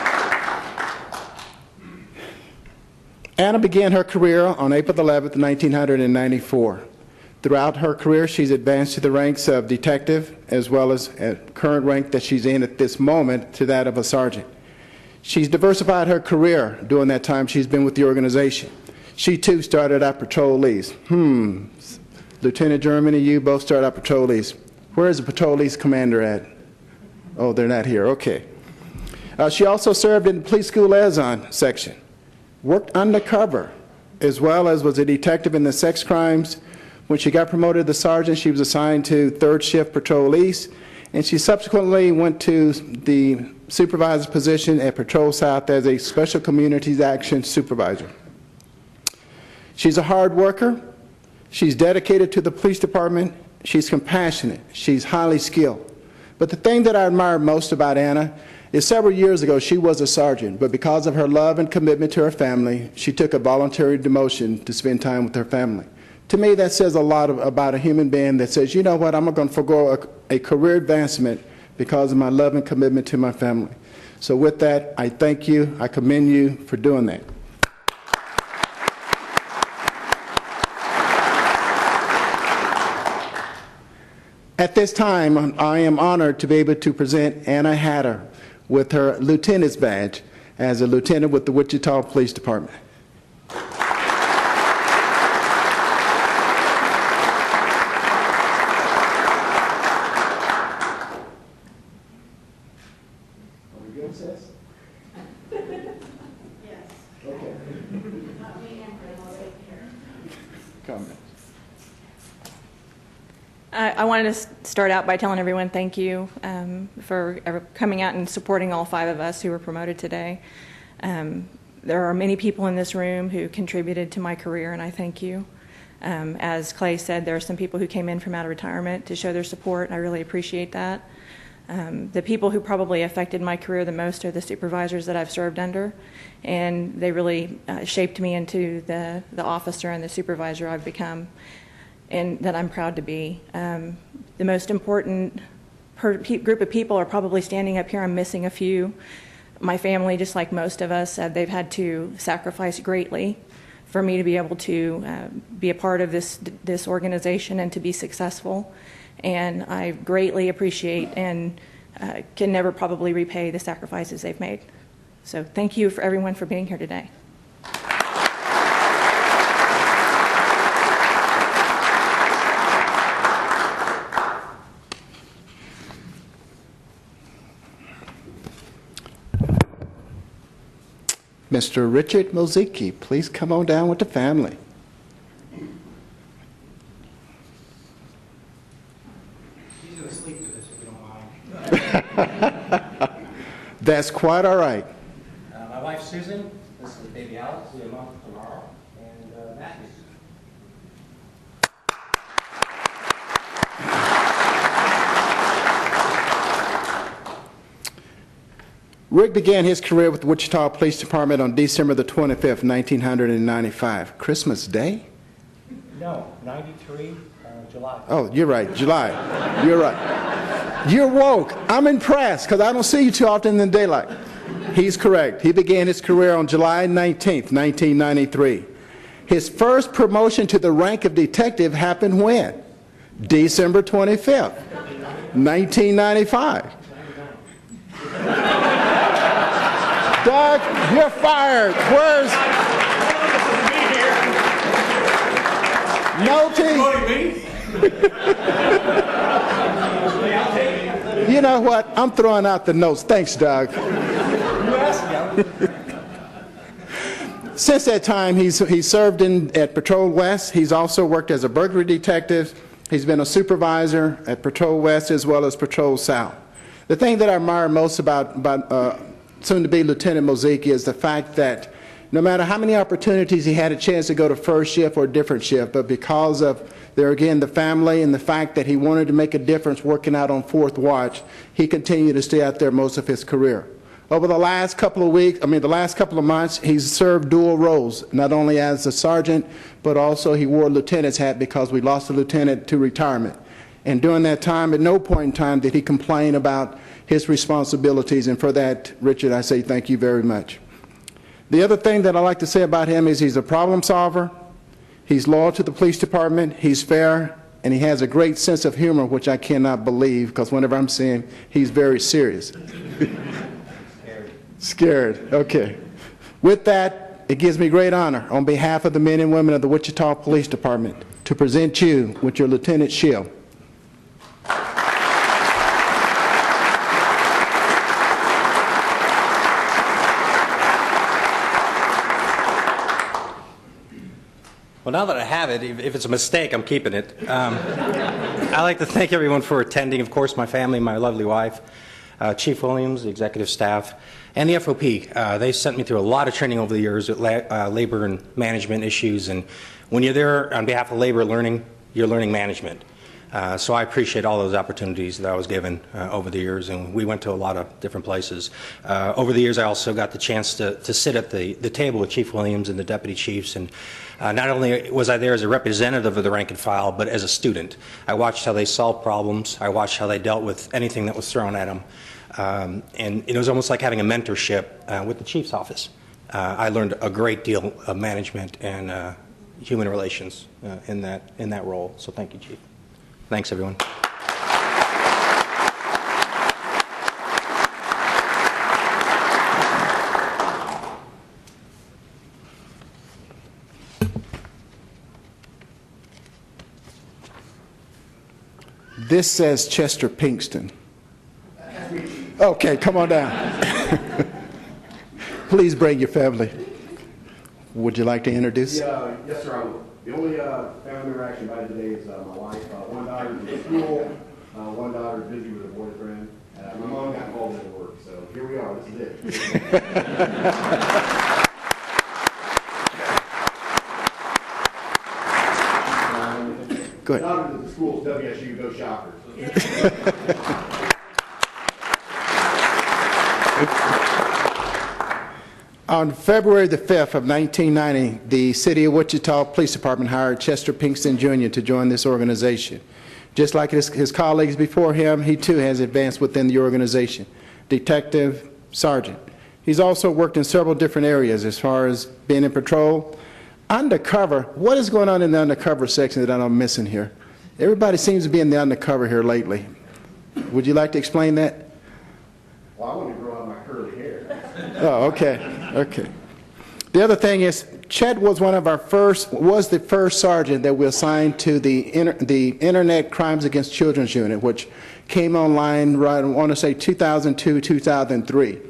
Anna began her career on April 11, 1994. Throughout her career, she's advanced to the ranks of detective, as well as at current rank that she's in at this moment, to that of a sergeant. She's diversified her career during that time she's been with the organization. She, too, started out patrollees. Lieutenant German and you both started out patrollees. Where is the patrollees commander at? Oh, they're not here. Okay. She also served in the police school liaison section. Worked undercover, as well as was a detective in the sex crimes. When she got promoted to sergeant, she was assigned to 3rd Shift Patrol East, and she subsequently went to the supervisor's position at Patrol South as a Special Communities Action Supervisor. She's a hard worker. She's dedicated to the police department. She's compassionate. She's highly skilled. But the thing that I admire most about Anna is several years ago she was a sergeant, but because of her love and commitment to her family, she took a voluntary demotion to spend time with her family. To me, that says a lot about a human being that says, you know what, I'm going to forgo a career advancement because of my love and commitment to my family. So with that, I thank you, I commend you for doing that. At this time, I am honored to be able to present Anna Hatter with her lieutenant's badge as a lieutenant with the Wichita Police Department. Are we good, sis? Yes. Okay. Come. I wanted to start out by telling everyone thank you for coming out and supporting all 5 of us who were promoted today. There are many people in this room who contributed to my career, and I thank you. As Clay said, there are some people who came in from out of retirement to show their support, and I really appreciate that. The people who probably affected my career the most are the supervisors that I've served under, and they really shaped me into the officer and the supervisor I've become, and that I'm proud to be. The most important group of people are probably standing up here. I'm missing a few. My family, just like most of us, they've had to sacrifice greatly for me to be able to be a part of this organization and to be successful. And I greatly appreciate and can never probably repay the sacrifices they've made. So thank you for everyone for being here today. Mr. Richard Mozicki, please come on down with the family. He's going to sleep to this, if you don't mind. That's quite all right. My wife, Susan. This is baby Alex. We'll be a month tomorrow. And Matthew. Rick began his career with the Wichita Police Department on December the 25th, 1995. Christmas Day? No, 93, July. Oh, you're right, July. You're right. You're woke. I'm impressed because I don't see you too often in the daylight. He's correct. He began his career on July 19th, 1993. His first promotion to the rank of detective happened when? December 25th, 1995. Doug, you're fired. Where's Noty? You know what? I'm throwing out the notes. Thanks, Doug. Since that time, he's served at Patrol West. He's also worked as a burglary detective. He's been a supervisor at Patrol West as well as Patrol South. The thing that I admire most about soon-to-be Lieutenant Moziki is the fact that no matter how many opportunities he had a chance to go to first shift or a different shift, but because of, there again, the family and the fact that he wanted to make a difference working out on fourth watch, he continued to stay out there most of his career. Over the last couple of months, he's served dual roles, not only as a sergeant, but also he wore a lieutenant's hat because we lost a lieutenant to retirement. And during that time, at no point in time did he complain about his responsibilities, and for that, Richard, I say thank you very much. The other thing that I like to say about him is he's a problem solver, he's loyal to the police department, he's fair, and he has a great sense of humor, which I cannot believe, because whenever I'm seeing, he's very serious. Scared, okay. With that, it gives me great honor on behalf of the men and women of the Wichita Police Department to present you with your Lieutenant Shield. Well, now that I have it, if it's a mistake, I'm keeping it. I'd like to thank everyone for attending. Of course, my family, my lovely wife, Chief Williams, the executive staff, and the FOP. They sent me through a lot of training over the years with labor and management issues. And when you're there on behalf of labor learning, you're learning management. So I appreciate all those opportunities that I was given over the years, and we went to a lot of different places. Over the years, I also got the chance to sit at the table with Chief Williams and the deputy chiefs, and not only was I there as a representative of the rank and file, but as a student. I watched how they solved problems. I watched how they dealt with anything that was thrown at them. And it was almost like having a mentorship with the chief's office. I learned a great deal of management and human relations in that role. So thank you, Chief. Thanks, everyone. This says Chester Pinkston. Okay, come on down. Please bring your family. Would you like to introduce? Yeah, yes, sir, I will. The only family member actually invited today is my wife. One daughter is in school, one daughter is busy with her boyfriend. My mom got involved in work, so here we are. This is it. Go ahead. Daughter at the school is WSU, go Shockers. On February the 5th of 1990, the City of Wichita Police Department hired Chester Pinkston Jr. to join this organization. Just like his colleagues before him, he too has advanced within the organization. Detective, sergeant. He's also worked in several different areas as far as being in patrol. Undercover, what is going on in the undercover section that I'm missing here? Everybody seems to be in the undercover here lately. Would you like to explain that? Well, I want to grow out my curly hair. Oh, okay. Okay. The other thing is, Chet was the first sergeant that we assigned to the Internet Crimes Against Children's Unit, which came online, right, I want to say 2002, 2003.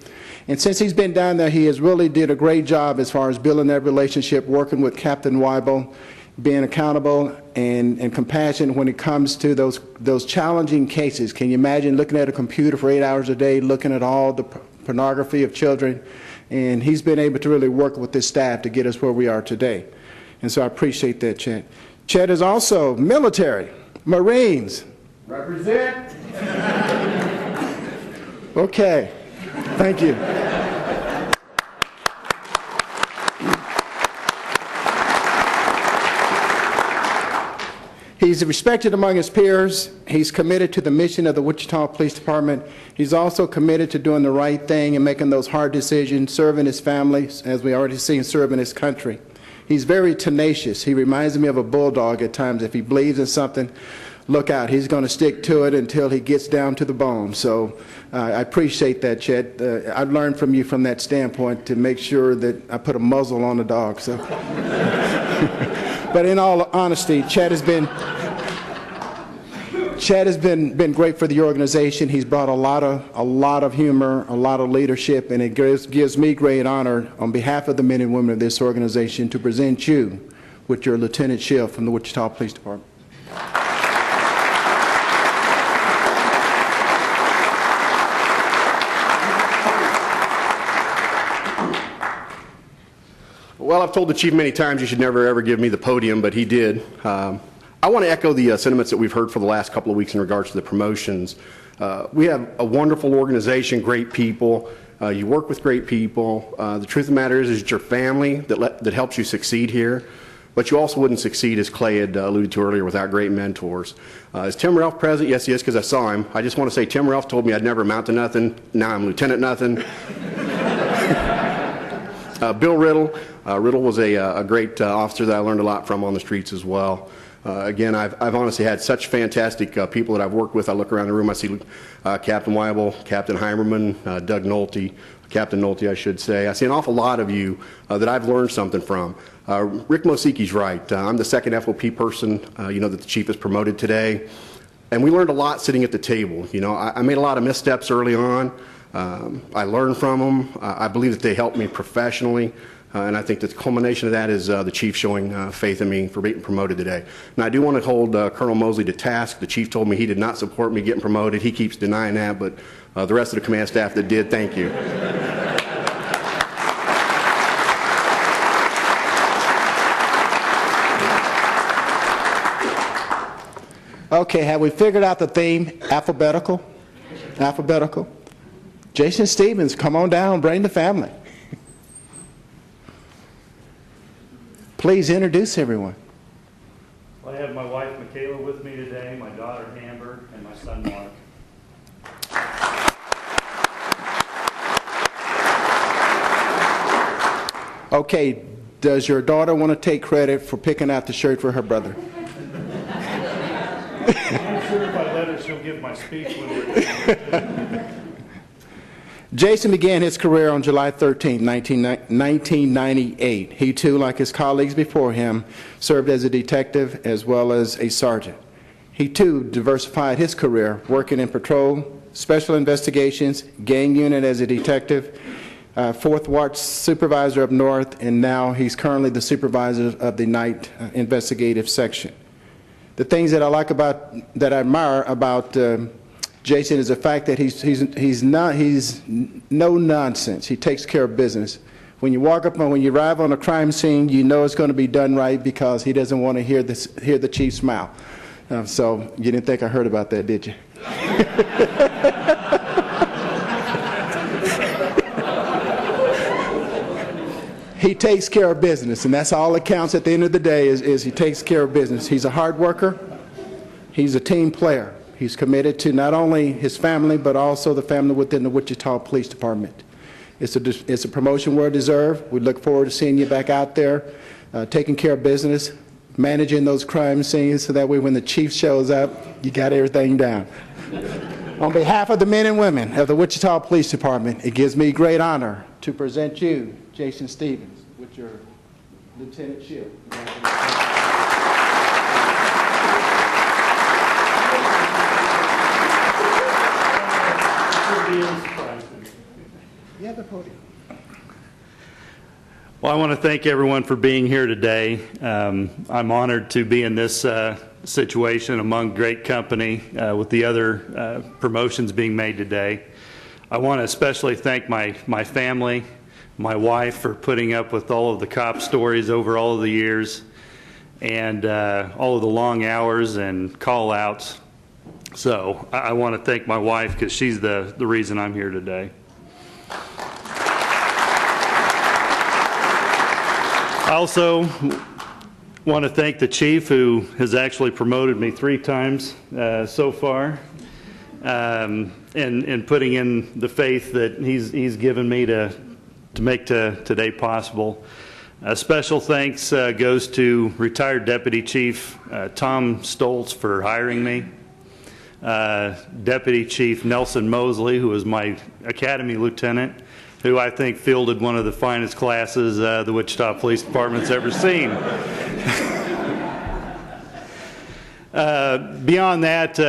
And since he's been down there, he has really did a great job as far as building that relationship, working with Captain Weibel, being accountable and compassionate when it comes to those challenging cases. Can you imagine looking at a computer for 8 hours a day, looking at all the pornography of children? And he's been able to really work with this staff to get us where we are today. And so I appreciate that, Chet. Chet is also military, Marines. Represent. Okay, thank you. He's respected among his peers. He's committed to the mission of the Wichita Police Department. He's also committed to doing the right thing and making those hard decisions, serving his family, as we already seen, serving his country. He's very tenacious. He reminds me of a bulldog at times. If he believes in something, look out. He's going to stick to it until he gets down to the bone. So I appreciate that, Chet. I've learned from you from that standpoint to make sure that I put a muzzle on the dog. So, but in all honesty, Chet has been great for the organization. He's brought a lot of humor, a lot of leadership, and it gives me great honor on behalf of the men and women of this organization to present you with your Lieutenant Shield from the Wichita Police Department. Well, I've told the chief many times you should never ever give me the podium, but he did. I want to echo the sentiments that we've heard for the last couple of weeks in regards to the promotions. We have a wonderful organization, great people. You work with great people. The truth of the matter is it's your family that helps you succeed here. But you also wouldn't succeed, as Clay had alluded to earlier, without great mentors. Is Tim Ralph present? Yes, he is, because I saw him. I just want to say Tim Ralph told me I'd never amount to nothing. Now I'm Lieutenant Nothing. Bill Riddle. Riddle was a great officer that I learned a lot from on the streets as well. Again, I've honestly had such fantastic people that I've worked with. I look around the room, I see Captain Weibel, Captain Heimerman, Doug Nolte, Captain Nolte, I should say. I see an awful lot of you that I've learned something from. Rick Mosiki's right. I'm the second FOP person, that the chief has promoted today. And we learned a lot sitting at the table. I made a lot of missteps early on. I learned from them. I believe that they helped me professionally. And I think that the culmination of that is the chief showing faith in me for being promoted today. Now, I do want to hold Colonel Mosley to task. The chief told me he did not support me getting promoted. He keeps denying that, but the rest of the command staff that did, thank you. Okay, have we figured out the theme? Alphabetical? Alphabetical? Jason Stevens, come on down, bring the family. Please introduce everyone. Well, I have my wife Michaela with me today, my daughter Amber, and my son Mark. Okay, does your daughter want to take credit for picking out the shirt for her brother? I'm sure if I let her, she'll give my speech when we're Jason began his career on July 13, 1998. He too, like his colleagues before him, served as a detective as well as a sergeant. He too diversified his career, working in patrol, special investigations, gang unit as a detective, 4th Watch supervisor up north, and now he's currently the supervisor of the night investigative section. The things that I admire about Jason is the fact that he's no nonsense. He takes care of business. When you arrive on a crime scene, you know it's going to be done right because he doesn't want to hear the chief's mouth. So you didn't think I heard about that, did you? He takes care of business, and that's all that counts at the end of the day is he takes care of business. He's a hard worker. He's a team player. He's committed to not only his family, but also the family within the Wichita Police Department. It's a promotion well deserved. We look forward to seeing you back out there, taking care of business, managing those crime scenes, so that way when the chief shows up, you got everything down. On behalf of the men and women of the Wichita Police Department, it gives me great honor to present you, Jason Stevens, with your Lieutenant Shield. You have the podium. Well, I want to thank everyone for being here today. I'm honored to be in this situation among great company with the other promotions being made today. I want to especially thank my family, my wife, for putting up with all of the cop stories over all of the years and all of the long hours and call outs. So I want to thank my wife because she's the reason I'm here today. I also want to thank the chief, who has actually promoted me 3 times so far, and putting in the faith that he's given me to make today possible. A special thanks goes to retired Deputy Chief Tom Stoltz for hiring me. Deputy Chief Nelson Mosley, who was my Academy Lieutenant, who I think fielded one of the finest classes the Wichita Police Department's ever seen. Beyond that,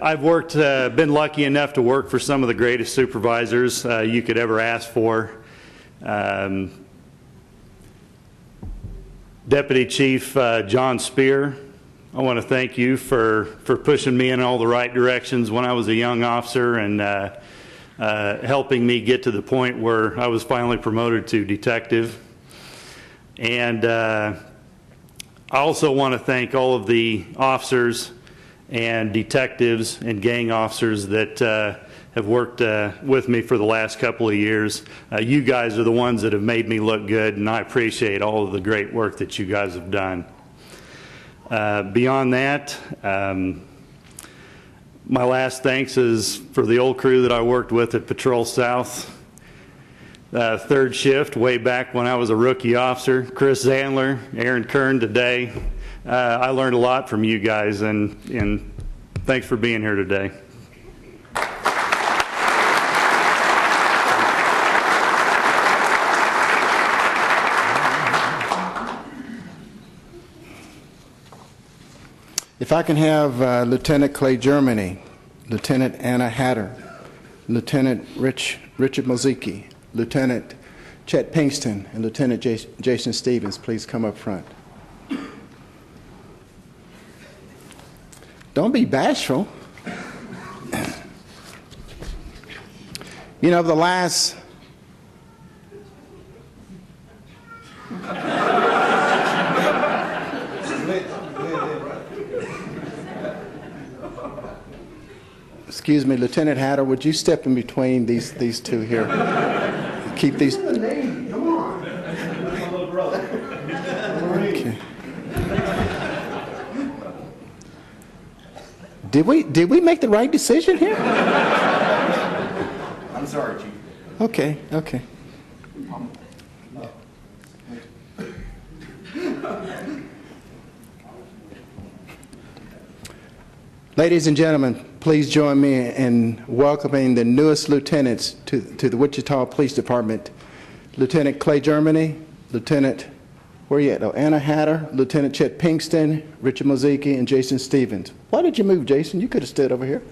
I've been lucky enough to work for some of the greatest supervisors you could ever ask for. Deputy Chief John Spear, I want to thank you for pushing me in all the right directions when I was a young officer and helping me get to the point where I was finally promoted to detective. And I also want to thank all of the officers and detectives and gang officers that have worked with me for the last couple of years. You guys are the ones that have made me look good, and I appreciate all of the great work that you guys have done. Beyond that, my last thanks is for the old crew that I worked with at Patrol South. Third shift, way back when I was a rookie officer. Chris Zandler, Aaron Kern today. I learned a lot from you guys, and thanks for being here today. If I can have Lieutenant Clay Germany, Lieutenant Anna Hatter, Lieutenant Richard Mozicki, Lieutenant Chet Pinkston, and Lieutenant Jason Stevens, please come up front. Don't be bashful. You know, the last... Excuse me, Lieutenant Hatter, would you step in between these two here? Keep these... Come on. My little brother. Okay. Did we make the right decision here? I'm sorry, Chief. Okay. Ladies and gentlemen, please join me in welcoming the newest lieutenants to the Wichita Police Department. Lieutenant Clay Germany, Lieutenant, where you at? Oh, Anna Hatter, Lieutenant Chet Pinkston, Richard Mozicki, and Jason Stevens. Why did you move, Jason? You could have stood over here.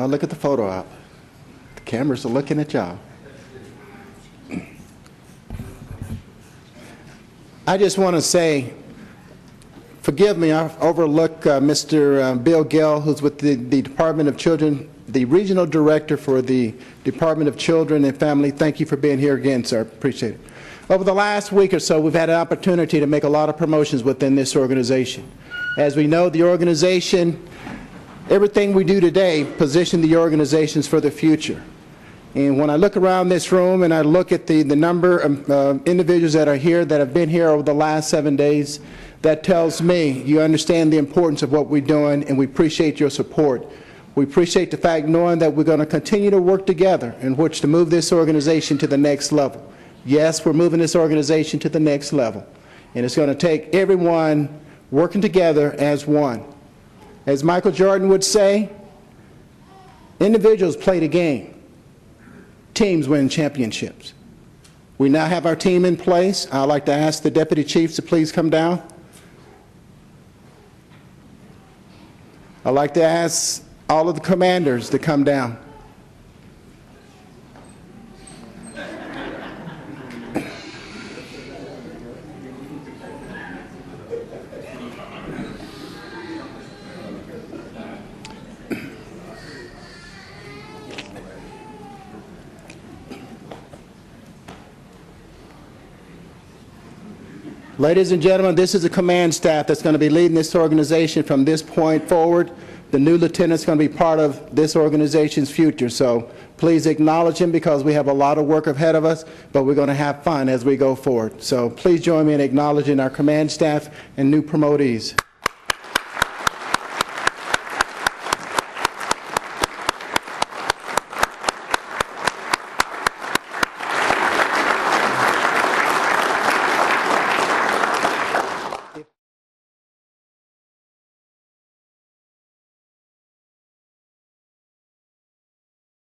Look at the photo op. The cameras are looking at y'all. I just want to say, forgive me, I overlooked Mr. Bill Gell, who's with the Department of Children, the Regional Director for the Department of Children and Family. Thank you for being here again, sir. Appreciate it. Over the last week or so, we've had an opportunity to make a lot of promotions within this organization. As we know, the organization, everything we do today position the organizations for the future. And when I look around this room and I look at the number of individuals that are here that have been here over the last 7 days, that tells me you understand the importance of what we're doing, and we appreciate your support. We appreciate the fact knowing that we're going to continue to work together in which to move this organization to the next level. Yes, we're moving this organization to the next level, and it's going to take everyone working together as one. As Michael Jordan would say, individuals play the game. Teams win championships. We now have our team in place. I'd like to ask the deputy chiefs to please come down. I'd like to ask all of the commanders to come down. Ladies and gentlemen, this is a command staff that's going to be leading this organization from this point forward. The new lieutenant's going to be part of this organization's future, so please acknowledge him because we have a lot of work ahead of us, but we're going to have fun as we go forward. So please join me in acknowledging our command staff and new promotees.